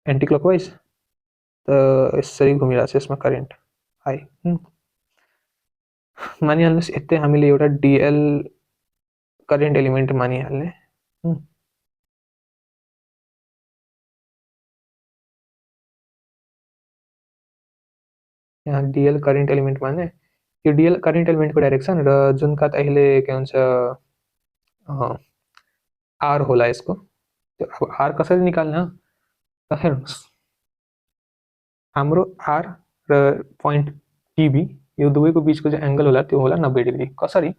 एन्टी क्लकवाइज त यसरी घुमिरहेको छ यसमा करेन्ट आई। मानिहाल्नुहोस् यतै हामीले एउटा डिएल करेन्ट एलिमेन्ट मानिहाल्ने, यहाँ डिएल करेन्ट एलिमेन्ट माने यो डिएल करेन्ट एलिमेन्टको डाइरेक्सन र जुनका अहिले के भन्छ आर होला यसको, त्यो अब आर कसरी निकाल्ने त हेर्नुहोस्, हाम्रो आर र पोइन्ट टिबी यो दुवैको बीचको जो एंगल होला त्यो होला 90 डिग्री। कसरी,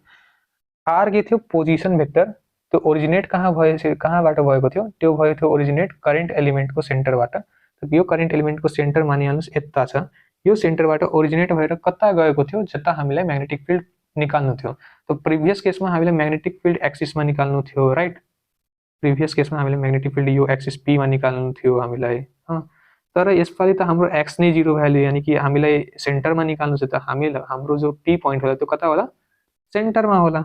आर के थियो पोजिसन भेक्टर, त्यो ओरिजिनेट कहाँबाट भएको थियो, त्यो भयो थियो ओरिजिनेट करेन्ट एलिमेन्टको सेन्टरबाट। यो करेन्ट एलिमेन्टको सेन्टर मानिहाल्नुहोस् यता छ, यो सेन्टरबाट ओरिजिनेट भएर कता गएको थियो, जता हामीलाई म्याग्नेटिक फिल्ड निकाल्नु थियो। तो प्रिभियस केसमा हामीले म्याग्नेटिक फिल्ड एक्सिसमा निकाल्नु थियो, राइट। प्रिभियस केसमा हामीले म्याग्नेटिक फिल्ड यो एक्सिस पीमा निकाल्नु थियो हामीलाई, तर यसपालि त हाम्रो एक्स नै 0 भ्याल्यु, यानी कि हामीलाई सेन्टरमा निकाल्नु छ, त हाम्रो जो पी पोइन्ट होला त्यो कता होला, सेन्टरमा होला।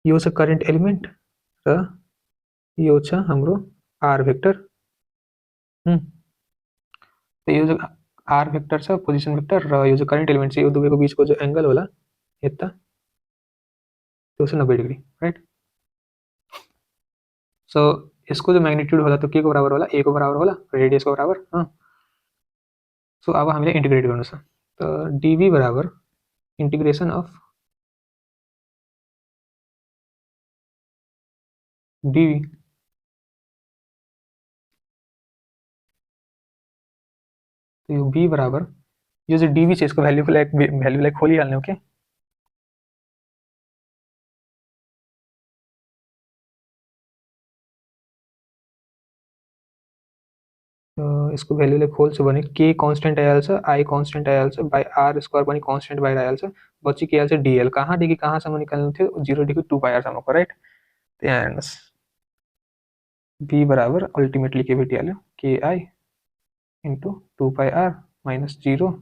यो छ करेन्ट एलिमेन्ट र यो छ हाम्रो आर भेक्टर। यो जो आर भेक्टर छ पोजिसन भेक्टर र यो जो करेन्ट एलिमेन्ट छ यो दुवैको बीचको जो एंगल होला यता त्यो छ 90 डिग्री, राइट। सो यसको जो म्याग्निट्युड होला त्यो के को बराबर होला, ए को बराबर होला, रेडियस को बराबर। सो अब हामीले इन्टिग्रेट गर्नु छ, त डीबी बराबर इंटीग्रेशन अफ डीबी तो यो बी बराबर यो जो डीबी छ यसको भ्यालुलाई खोलिहाल्ने हो के, यसको भ्यालुले खोल्छु भने के कन्स्टेन्ट आइहाल्छ, आई कन्स्टेन्ट आइहाल्छ, बाई आर स्क्वायर पनि कन्स्टेन्ट बाहिर आइहाल्छ, बची के आइहाल्छ डिएल। कहाँदेखि कहाँसम्म निकाल्नु थियो, 0 देखि 2 पाई आरसम्मको, राइट। त्यहाँ हेर्नुहोस् बी बराबर अल्टिमेटली के भेटिहाल्यो, KI into 2 pi R minus 0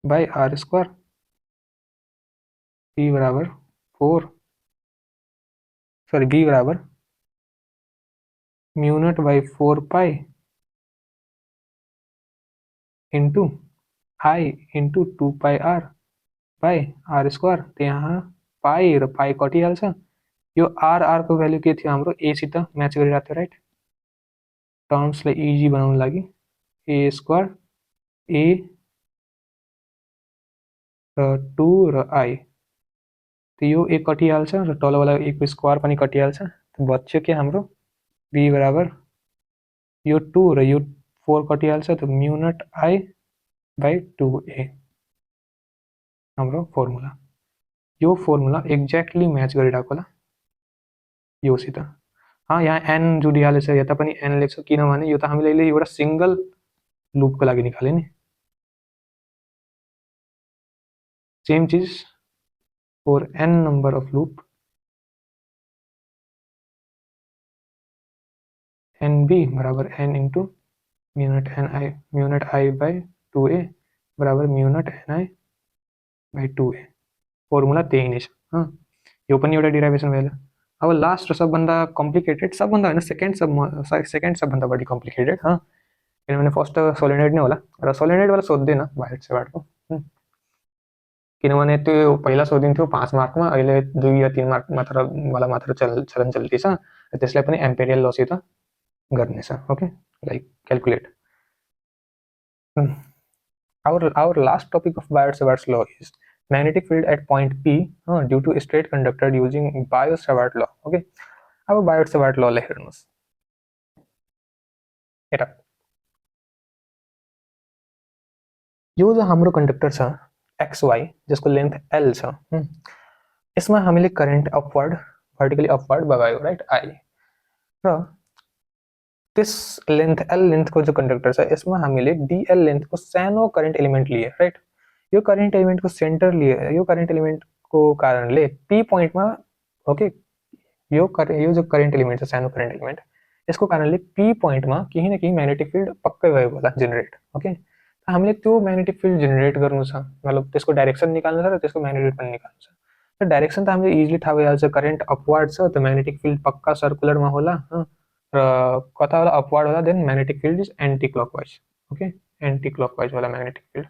by R square, B बराबर 4 सॉरी बी बराबर mu naught by 4 pi into I into 2 pi R by R square. त्यहाँ पाई र पाई कटिहाल्छ। यो आर आर को भ्यालु के थियो हाम्रो, एसित म्याच गरिरहेको थियो, राइट। टर्म्सलाई इजी बनाउनु लागि ए स्क्वायर ए र 2 र आई, यो ए कटिहाल्छ र तलवाला ए को स्क्वायर पनि कटिहाल्छ। बच्यो के हाम्रो बी बराबर यो 2 र यो 4 कटिहाल्छ, त mu naught I by 2a हाम्रो फर्मुला। यो फर्मुला एक्ज्याक्टली म्याच गरिरहेको होला योसित। यहाँ एन जोडिहालेछ, यता पनि एन लेख्छ, किनभने यो त हामीले अहिले एउटा सिंगल लुपको लागि निकाले नि। सेम चीज for N number of loop, N B बराबर N into mu naught I by 2a बराबर mu naught N I by 2a। Formula त्यही नै छ। यो पनि एउटा डिराइभेसन भयो। अब लास्ट र सबभन्दा कम्प्लिकेटेड, सबभन्दा होइन सेकेन्ड सबभन्दा बढी कम्प्लिकेटेड, किनभने फर्स्ट त सोलिनोइड नै होला, र सोलिनोइडवाला सोध्दैन बायोट-सेवाटको, किनभने त्यो पहिला सोधिन्थ्यो 5 मार्कमा, अहिले 2 या 3 मार्क मात्र चलन चल्ती छ। त्यसलाई पनि एम्पेरियल लसित गर्ने छ। Okay, like calculate. Our last topic of Biot-Savart's law is magnetic field at point P due to a straight conductor using Biot-Savart law. Okay, अब Biot-Savart law लाई हेर्नुस्। हेर, यो जो हाम्रो कन्डक्टर छ XY जसको लेन्थ L छ, यसमा हामीले करेन्ट अपवर्ड भर्टिकली अपवर्ड बगायो, राइट, आई। र त्यस लेन्थ L लेन्थको जो कन्डक्टर छ यसमा हामीले DL लेन्थको सानो करेन्ट एलिमेन्ट लिए, राइट। यो करेन्ट एलिमेन्टको सेन्टर लिए, यो करेन्ट एलिमेन्टको कारणले पी पोइन्टमा, ओके, यो जो करेन्ट एलिमेन्ट छ सानो करेन्ट एलिमेन्ट, यसको कारणले पी पोइन्टमा केही न केही म्याग्नेटिक फिल्ड पक्कै भएको होला जेनेरेट। ओके, हामीले त्यो म्याग्नेटिक फिल्ड जेनेरेट गर्नु छ, मतलब त्यसको डाइरेक्सन निकाल्नु छ र त्यसको म्याग्नेट्युड पनि निकाल्नु छ। र डाइरेक्सन त हामीले इजिली थाहा भइहाल्छ, करेन्ट अपवर्ड छ त म्याग्नेटिक फिल्ड पक्का सर्कुलरमा होला, र कता होला अपवर्ड होला, then magnetic field is anticlockwise. Okay, anticlockwise होला म्याग्नेटिक फिल्ड,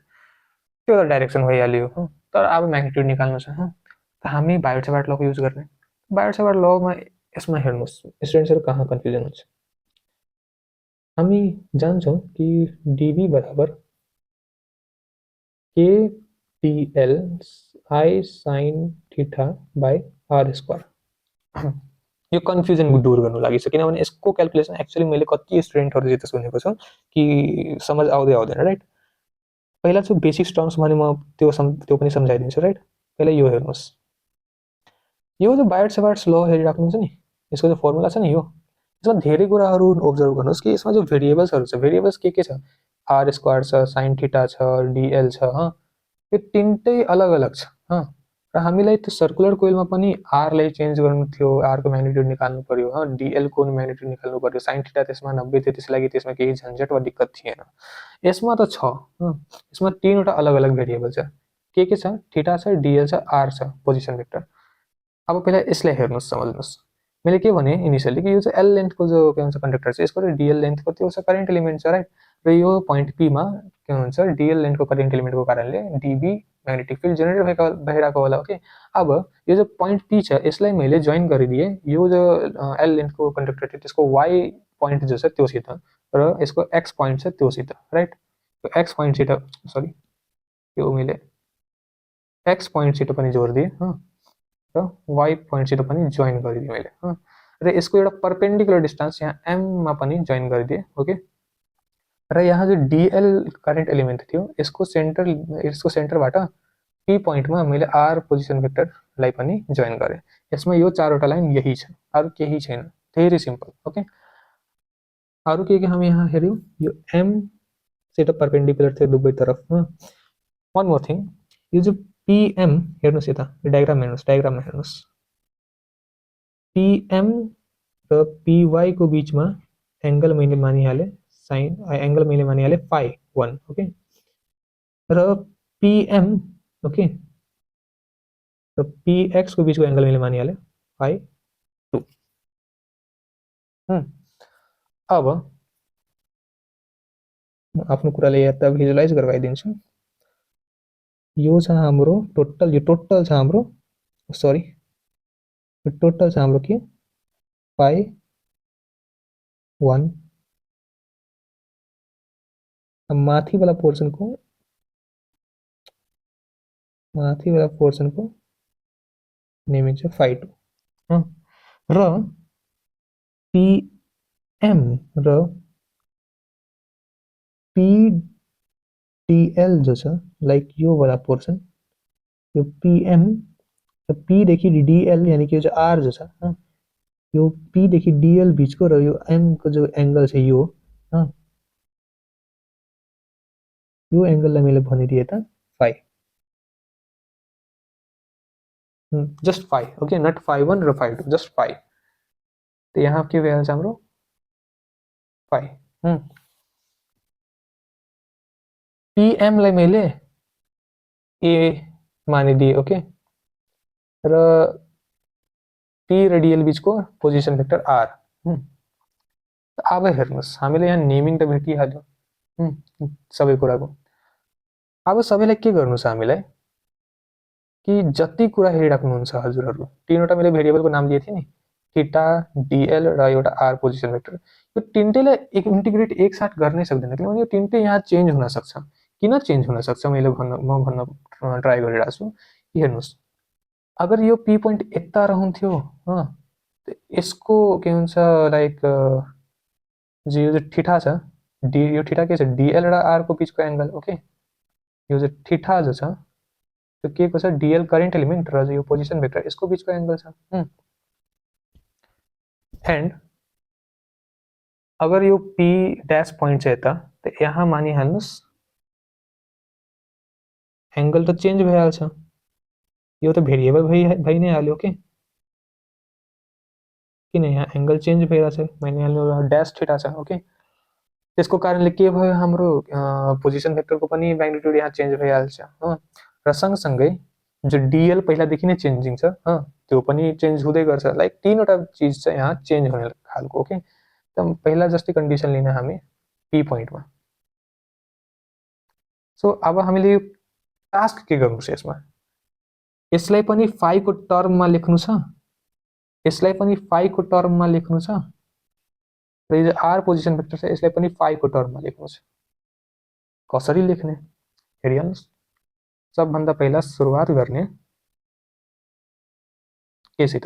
त्यो त डाइरेक्सन भइहाल्यो। तर अब म्याग्नेट्युड निकाल्नु छ, त हामी बायोट-सावर्ट लको युज गर्ने। बायोट-सावर्ट लमा यसमा हेर्नुहोस् स्टुडेन्ट्सहरू कहाँ कन्फ्युजन हुन्छ। हामी जान्छौँ कि डिबी बराबर k dl I sine theta by R square. यो कन्फ्युजन दूर गर्नु लागि छ, किनभने यसको क्याल्कुलेसन एक्चुअली मैले कति स्टुडेन्टहरुसित सुनेको छु कि समझ आउँदैन, राइट। पहिला चाहिँ बेसिक टर्म्स भने म त्यो पनि सम्झाइदिन्छु, राइट। पहिला यो हेर्नुस्, यो जो बायोट-सावर्ट्स ल हेरिराख्नुहुन्छ नि, यसको जो फर्मुला छ नि, यो यसमा धेरै कुराहरू ऑब्जर्भ गर्नुस् कि यसमा जो भेरिएबल्सहरू छ, भेरिएबल्स के छ, आर स्क्वायर छ, साइन थीटा छ, डीएल छ, यो तीनटै अलग अलग छ। र हामीलाई त्यो सर्कुलर कोइलमा पनि आर लाई चेन्ज गर्नु थियो, आर को म्याग्निट्युड निकाल्नु पर्यो, डीएल को म्याग्निट्युड निकाल्नु पर्यो, साइन थीटा त्यसमा 90 थियो, त्यसको लागि त्यसमा केही झन्झट वा दिक्कत थिएन। यसमा त छ, यसमा तीनवटा अलग अलग भेरिएबल छ, के छ, थीटा छ, डीएल छ, आर छ, पोजिसन भेक्टर। अब पहिला यसलाई हेर्नुस्, समझ्नुस्। मैले के भने इनिशियली कि यो चाहिँ एल लेन्थको जो के भन्छ कन्डक्टर छ, यसको डीएल लेन्थको त्यो छ करेन्ट एलिमेन्ट छ, राइट। र यो पोइन्ट पी मा के हुन्छ, डीएल लेन्थको करेन्ट एलिमेन्टको कारणले डीबी म्याग्नेटिक फिल्ड जेनेरेट भइरहेको होला। ओके, अब यो जो पोइन्ट पी छ यसलाई मैले जोइन गरिदिए यो जो एल लेन्थको कन्डक्टर थियो त्यसको वाई पोइन्ट जो छ त्योसित, र यसको एक्स पोइन्ट छ त्योसित, राइट। यो एक्स पोइन्टसित, सरी, यो मैले एक्स पोइन्टसित पनि जोडिदिएँ, र वाई पोइन्टसित पनि जोइन गरिदिएँ मैले, र यसको एउटा परपेन्डिकुलर डिस्टेन्स यहाँ एम मा पनि जोइन गरिदिएँ। ओके, र यहाँ जो डीएल करेन्ट एलिमेन्ट थियो यसको सेन्टरबाट पी पोइन्टमा मैले आर पोजिसन भेक्टरलाई पनि जोइन गरेँ। यसमा यो चारवटा लाइन यही छ, अरु केही छैन, भेरी सिम्पल। ओके, अरू के हामी यहाँ हेऱ्यौँ यो एम चाहिँ त परपेन्डिकुलर थियो दुवै तरफ। वान मोर थिङ, यो जो पिएम हेर्नुहोस् यता डायग्राममा हेर्नुहोस्, पिएम र पिवाईको बिचमा एङ्गल मैले मानिहालेँ एङ्गल मैले मानिहालेँ फाइ 1, ओके, र पिएम, ओके, र पिएक्सको बिचको एङ्गल मैले मानिहालेँ फाइ 2। अब म आफ्नो कुरालाई यता भिजुलाइज गराइदिन्छु। यो छ हाम्रो टोटल, यो टोटल छ हाम्रो, सरी, यो टोटल छ हाम्रो के फाइ 1। माथिवाला पोर्सनको नेमिङ छ फाइ 2, र पिएम र पिडिएल जो छ लाइक यो वाला पोर्सन, यो पिएम र पीदेखि डिएल यानि कि यो चाहिँ आर जो छ, यो पीदेखि डिएल बिचको र यो एमको जो एङ्गल छ यो एङ्गललाई मैले भनिदिएँ त फाइ, जस्ट फाइ, ओके, नट फाइ 1 र फाइ 2, जस्ट फाइ। तो यहाँ के भइहाल्छ हाम्रो फाइ। पिएमलाई मैले ए मानिदिएँ, ओके, र पी र डिएल बिचको पोजिसन भेक्टर आर। अब हेर्नुहोस् हामीले यहाँ नेमिङ त भेटिहाल्यो सबै कुराको। अब सबैलाई के गर्नु छ हामीलाई कि जति कुरा हेरिराख्नुहुन्छ हजुरहरू, तीनवटा मैले भेरिएबलको नाम दिएको थिएँ नि, थीटा, डिएल र एउटा आर पोजिसन भेक्टर, यो तिनटैलाई एक इन्टिग्रेट एक साथ गर्नै सक्दैन, किनभने यो तिनटै यहाँ चेन्ज हुन सक्छ। किन चेन्ज हुन सक्छ म भन्न ट्राई गरिरहेको छु। हेर्नुहोस्, अगर यो पी पोइन्ट यता रहन्थ्यो यसको के हुन्छ लाइक जो यो थीटा छ यो थीटा के छ डिएल र आरको बिचको एङ्गल, ओके, यो जो थीटा जो छ त्यो के को छ डिएल करेन्ट एलिमेन्ट र यो पोजिसन भेक्टर यसको बिचको एङ्गल छ। एन्ड अगर यो पी ड्यास पोइन्ट छ यता त यहाँ मानिहाल्नुहोस् एङ्गल त चेन्ज भइहाल्छ, यो त भेरिएबल भइ नै हाल्यो, ओके, किन यहाँ एङ्गल चेन्ज भइरहेछ, मानिहाल्नु ड्यास थीटा छ, ओके, त्यसको कारणले के भयो हाम्रो पोजिसन भेक्टरको पनि म्याग्निट्युड यहाँ चेन्ज भइहाल्छ र सँगसँगै जो डिएल पहिलादेखि नै चेन्जिङ छ त्यो पनि चेन्ज हुँदै गर्छ, लाइक तीनवटा चिज चाहिँ यहाँ चेन्ज हुने खालको, ओके। त पहिला जस्तै कन्डिसन लिन हामी पी पोइन्टमा। सो अब हामीले यो टास्क के गर्नु छ यसमा, यसलाई पनि फाइको टर्ममा लेख्नु छ, यसलाई पनि फाइको टर्ममा लेख्नु छ, र यो आर पोजिसन भेक्टर छ यसलाई पनि फाइको टर्ममा लेख्नु छ। कसरी लेख्ने हेरिहाल्नुहोस्, सबभन्दा पहिला सुरुवात गर्ने केसित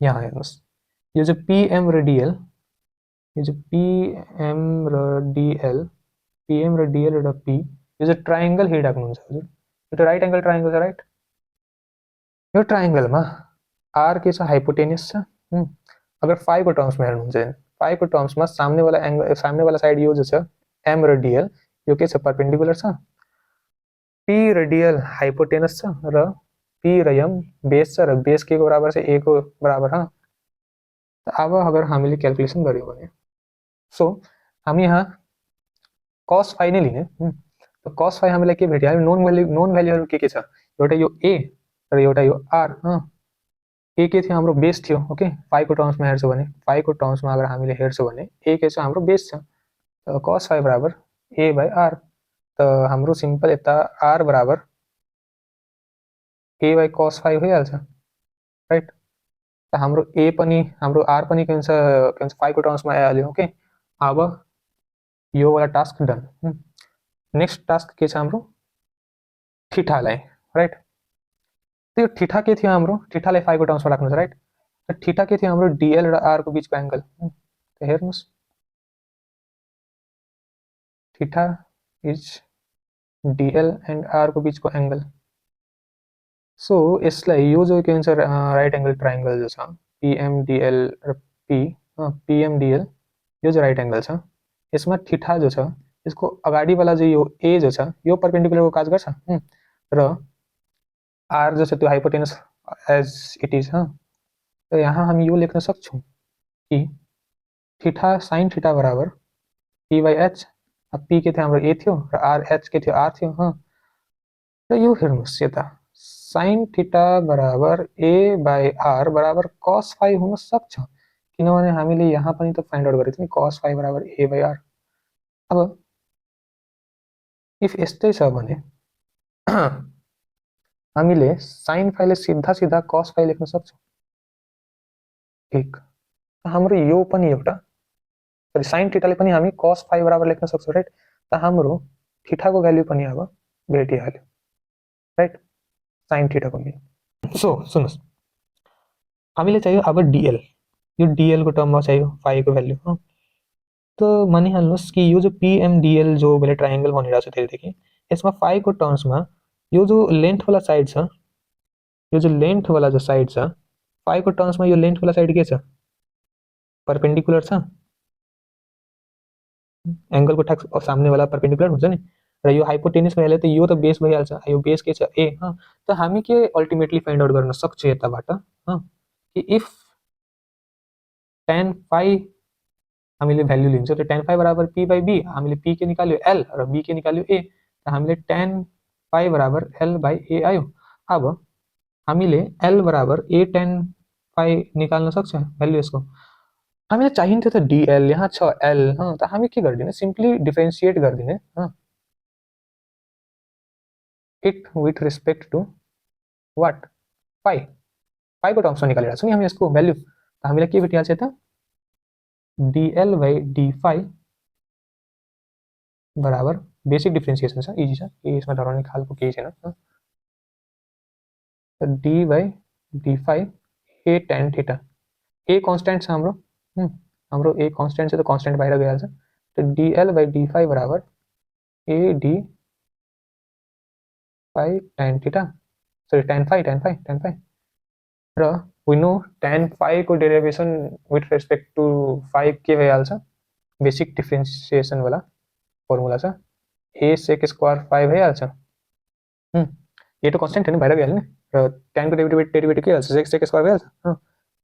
यहाँ हेर्नुहोस्, यो चाहिँ पिएम र डिएल, यो चाहिँ पिएम र डिएल, पिएम र डिएल र पी, यो चाहिँ ट्राइङ्गल हेरिराख्नुहुन्छ हजुर, यो त राइट एङ्गल ट्राइङ्गल छ, राइट। यो ट्राइङ्गलमा आर के छ हाइपोटेनियस छ। अगर फाइको टर्म्समा हेर्नुहुन्छ भने फाइको टर्म्समा सामनेवाला साइड यो जो छ एम र डिएल यो के छ परपेन्डिकुलर छ, पी र डिएल हाइपोटेनस छ र पी र एम बेस छ र बेस के को बराबर छ ए को बराबर। अब अगर हामीले क्यालकुलेसन गर्यो भने सो हामी यहाँ कस फाइ नै लिने। कस फाइ हामीलाई के भेट्यो, नोन भ्याल्युहरू के छ, एउटा यो ए र एउटा यो आर। ए के थियो हाम्रो बेस थियो, ओके, फाइको टर्म्समा हेर्छौँ भने फाइको टर्म्समा अगर हामीले हेर्छौँ भने ए के छ हाम्रो बेस छ, त कस फाइ बराबर ए बाई आर, त हाम्रो सिम्पल यता आर बराबर ए बाई कस फाइ भइहाल्छ, राइट। त हाम्रो ए पनि हाम्रो आर पनि के हुन्छ फाइको टर्म्समा आइहाल्यो, ओके। अब यो वाला टास्क डन। नेक्स्ट टास्क के छ हाम्रो थीटालाई, राइट। त्यो थीटा के थियो हाम्रो, थीटालाई फाइको टर्म्समा राख्नु छ, राइट। र थीटा के थियो हाम्रो डिएल र आरको बिचको एङ्गल, हेर्नुहोस् थीटा इज डिएल एन्ड आरको बिचको एङ्गल। सो यसलाई यो जो के भन्छ राइट एङ्गल ट्राइङ्गल जो छ पिएम डिएल र पी PMDL यो जो राइट एंगल छ यसमा थीटा जो छ यसको अगाडि वाला जो यो ए जो छ यो परपेंडिकुलर को काज गर्छ र आर जो छ त्यो हाइपोटेनस एज इट इज तो यहाँ हम यो लेख्न सक्छौं कि थीटा sin थीटा बराबर P/H P के थियो हाम्रो A थियो र R H के थियो R थियो र यो हेर्नुस् यता sin थीटा बराबर A/R बराबर cos phi हुन सक्छ किनभने हामीले यहाँ पनि त फाइन्ड आउट गरेको थियौं cos phi बराबर A/R अब इफ यस्तै छ भने हामीले sin phi ले सीधा सीधा cos phi लेख्न सक्छौं ठीक हाम्रो यो पनि एउटा सरी sin थीटा ले पनि हामी cos phi बराबर लेख्न सक्छौं राइट त हाम्रो थीटा को भ्यालु पनि अब भेटिहाल्यो राइट sin थीटा को भ्यालु सो सुन्नुस् हामीले चाहियो अब dl यो dl को टर्ममा चाहियो phi को भ्यालु तो मानिहाल्नुस् कि यो जो PMDL जो मैले ट्रायंगल भनिरहेको छु त्यसदेखि यसमा phi को टर्म्समा यो जो लेन्थ वाला साइड छ यो जो लेन्थ वाला जो साइड छ phi को टर्म्समा यो लेन्थ वाला साइड के छ परपेंडिकुलर छ एंगल को ठ्याक सामने वाला परपेंडिकुलर हुन्छ नि र यो हाइपोटेनस भइहाल्यो त यो त बेस भइहाल्छ यो बेस के छ a त हामी के अल्टिमेटली फाइन्ड आउट गर्न सक्छौं यताबाट कि इफ tan phi हामीले भ्यालु लिन्छौं त tan phi बराबर p/b हामीले p के निकाल्यो l र b के निकाल्यो a त हामीले tan phi बराबर l/a आयो अब हामीले l बराबर a tan phi निकाल्न सक्छौं भ्यालु यसको हामीलाई चाहिन्थ्यो त dl यहाँ छ l त हामी के गर्दिने सिम्पली डिफरेन्शिएट गर्दिने it with respect to what phi को टर्म्समा निकालिरहेको छौं नि हामी यसको भ्यालु त हामीलाई के भेटिहाल्छ त dl/d phi बराबर बेसिक डिफरेन्शिएसन छ इजी छ यसमा डराउने खालको केही छैन d/d phi a tan theta a constant छ हाम्रो a कांस्टेंट छ त कांस्टेंट बाहिर गइहाल्छ त dl/d phi बराबर a d phi tan theta sorry tan phi र we know tan phi को डेरिवेसन with respect to phi के भइहाल्छ बेसिक डिफरेन्शिएसन वाला फर्मुला छ a sec स्क्वायर phi भइहाल्छ ये तो कांस्टेंट है नि बाहिर गइहाल्यो नि र tan को डेरिवेटिभ के हाल्छ sec स्क्वायर भइहाल्छ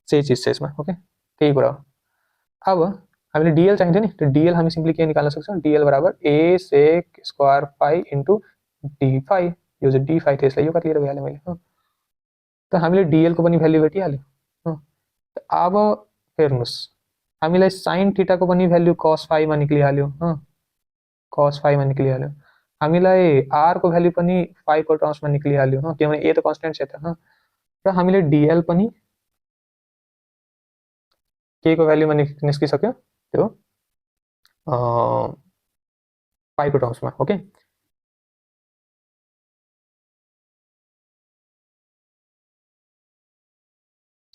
सही चीज छ यसमा ओके त्यही कुरा हो अब हामीले dl चाहिन्छ नि त dl हामी सिम्पली के निकाल्न सक्छौं dl बराबर a sec square phi into d phi यो जो d phi थियो यसलाई यो कतिखेर भइहाल्यो मैले त हामीले dl को पनि भ्यालु भेटिहाल्यो अब हेर्नुस् हामीलाई sin थीटा को पनि भ्यालु cos phi मा निक्लिहाल्यो cos phi मा निक्लिहाल्यो हामीलाई r को भ्यालु पनि phi को टर्म्समा निक्लिहाल्यो किनभने a त कांस्टेंट छ त र हामीले dl पनि k को भ्यालुमा निस्किसक्यो त्यो phi को टर्म्समा ओके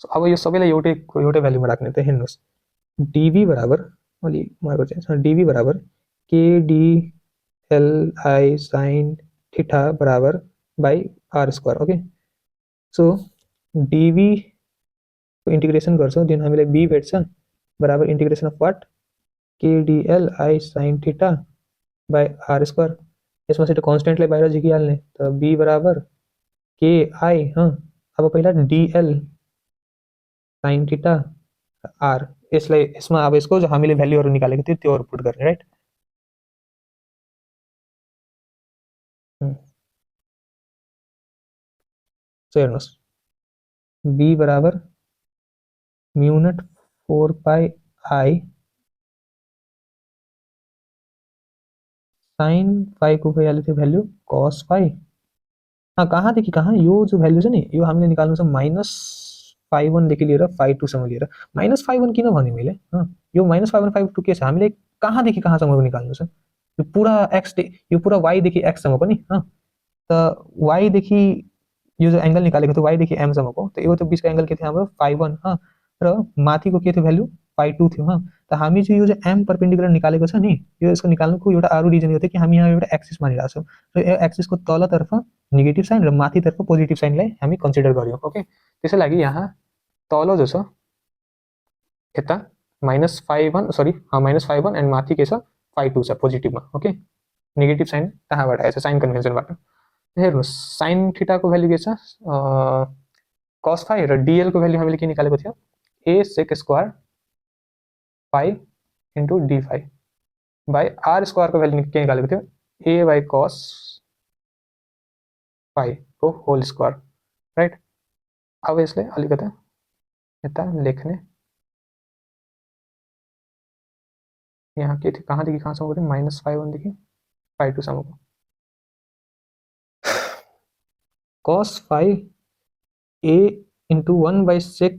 सो अब यो सबैलाई एउटै भ्यालुमा राख्ने त हेर्नुस् dv बराबर अलि मार्को चाहिँ dv बराबर k d l I sin theta बराबर by r square okay so dv को इंटीग्रेसन गर्छौं दिन हामीलाई b भेट्छ बराबर integration of what k d l I sin theta by r square यसमा चाहिँ कांस्टेंटलाई बाहिर झिकिहाल्ने त b बराबर k I अब पहिला dl sin थीटा r यसमा अब यसको जो हामीले भ्यालुहरु निकालेको थियो त्योहरु पुट गर्ने राइट सो हेर्नुस् b बराबर म्यु naught 4 pie i sin phi को भइहाल्यो थियो भ्यालु cos phi कहाँदेखि कहाँ यो जो भ्यालु छ नि यो हामीले निकाल्नु छ -phi1 देखि लिएर phi2 सम्म लिएर -phi1 किन भने मैले यो -phi1 phi2 के छ हामीले कहाँदेखि कहाँसम्मको निकाल्नु छ यो पुरा x यो पुरा y देखि x सम्मको नि त y देखि यो जो एंगल निकालेको थियो y देखि m सम्मको त यो त बीचको एंगल के थियो हाम्रो phi1 र माथिको के थियो भ्यालु phi2 थियो त हामी चाहिँ यो जो m परपेंडिकुलर निकालेको छ नि यो यसको निकाल्नुको एउटा अरु रिजन यो थियो कि हामी यहाँ एउटा एक्सिस मानिरहेको छौं र यो एक्सिसको तलतर्फ नेगेटिभ साइन र माथितर्फ पोजिटिभ साइनलाई हामी कन्सिडर गर्यौं ओके त्यसैलागि यहाँ तल जो छ यता -5 1 सरी -5 1 एन्ड माथि के छ 5 2 छ पोजिटिभमा ओके नेगेटिभ साइन कहाँबाट आएछ साइन कन्भेन्सनबाट हेर्नुहोस् साइन थीटाको भ्यालु के छ cos phi र dl को भ्यालु हामीले के निकालेको थियो a sec square phi into d phi by r square को भ्यालु के निकालेको थियो a बाई cos phi को होल स्क्वायर राइट अब यसलाई अलिकता यता लेख्ने यहाँ के थियो कहाँदेखि कहाँसम्म गयो -5 1 देखि 5 2 सम्मको cos phi a into 1 by sec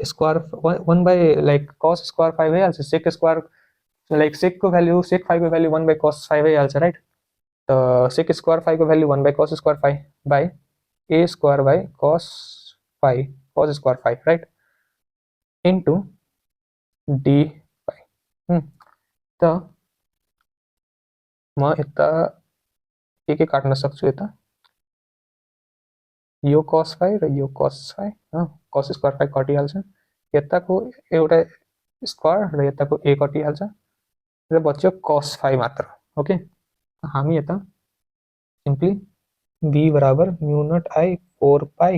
square 1 by like cos square phi भइहाल्छ sec square like sec को भ्यालु sec phi को भ्यालु 1 by cos phi भइहाल्छ राइट त sec square phi को value 1 by cos square phi by a square by cos phi cos square phi right into d phi त म यता के काट्न सक्छु यता यो cos phi र यो cos phi cos square phi कटिहाल्छ यताको एउटा स्क्वायर र यताको a कटिहाल्छ र बच्यो cos phi मात्र ओके हामी यता सिम्पली b बराबर म्यु not i 4 pie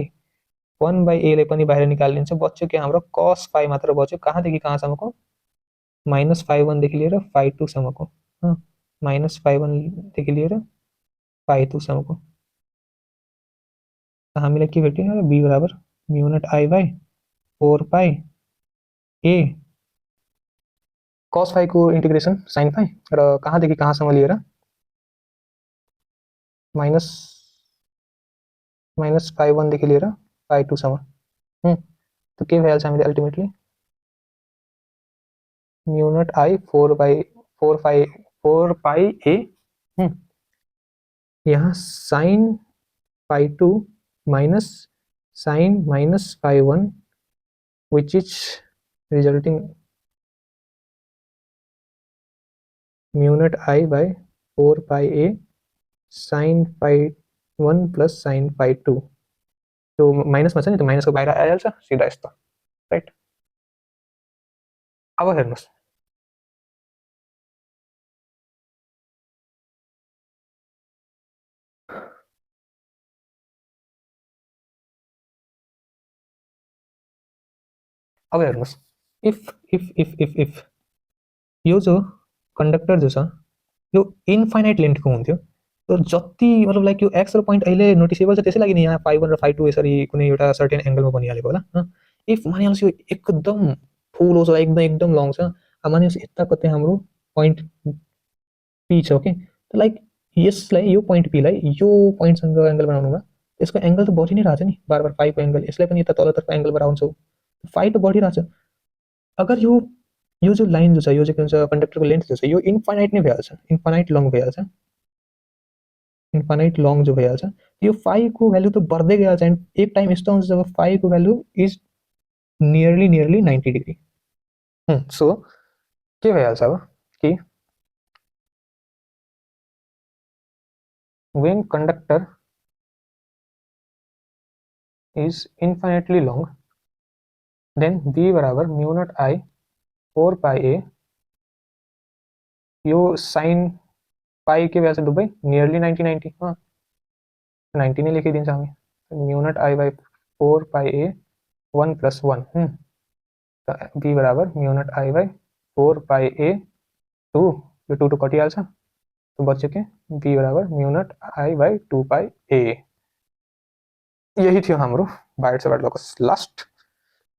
1 by a लाई पनि बाहिर निकालिन्छ बच्यो के हाम्रो cos phi मात्र बच्यो कहाँदेखि कहाँसम्मको -5 1 देखि लिएर 5 2 सम्मको -5 1 देखि लिएर 5 2 सम्मको हामीलाई के भेट्यो b बराबर म्यु not i by 4 pie a cos phi को इंटीग्रेशन sin phi र कहाँदेखि कहाँसम्म लिएर -5 1 देखि लिएर 5 2 सम्म तो के भइहाल्छ हामीले अल्टिमेटली म्यु नट i 4 पाई a यहाँ sin phi 2 minus sin -phi 1 which is resulting म्यु not i by 4 pi a sin phi 1 plus sin phi 2 तो माइनसमा छ नि त माइनसको बाहिर आइहाल्छ सिधा यस्तो राइट अब हेर्नुहोस् अब हेर्नुहोस् इफ यो जो कन्डक्टर जो छ यो इन्फाइनाइट लेन्थको हुन्थ्यो तो जति मतलब लाइक यो एक्स र पोइन्ट अहिले नोटिसेबल छ त्यसै लागि नि यहाँ 5 1 र 5 2 यसरी कुनै एउटा सर्टेन एंगलमा बनिहालेको होला इफ मानिहाल्छ यो एकदम ठुलो छ एकदम लङ छ मानिहाल्छ यता कतै हाम्रो पोइन्ट पी छ ओके लाइक यसलाई यो पोइन्ट पी लाई यो पोइन्टसँग एंगल बनाउनुमा यसको एंगल त बढी नै रहछ नि बार बार 5 को एंगल यसलाई पनि यता तलतर्फ एंगल बनाउँछौ 5 त बढिरहेछ अगर यो जो लाइन जो छ यो चाहिँ के भन्छ कन्डक्टरको लेन्थ जो छ यो इन्फाइनाइट नै भइहाल्छ इन्फाइनाइट लङ भइहाल्छ इन्फाइनाइट लङ जो भइहाल्छ यो 5 को भ्यालु त बढ्दै गइहाल्छ एन्ड एक टाइम यस्तो आउँछ जब 5 को value is nearly 90 degree so के भइहाल्छ अब कि when conductor is infinitely long then b बराबर म्यु नट i 4 pi a यो sin पाई के वजह से डुबै नियरली 90 90 हाँ 90 नै लेखिदिन्छ हामी म्यु not i by 4 pie a 1 plus 1 तो b बराबर म्यु not i by 4 pie a 2 यो 2 2 कटिहाल्छ तो बच्यो के b बराबर म्यु not i by 2 pie a यही थियो हाम्रो बाहिर से बाहिर लको लास्ट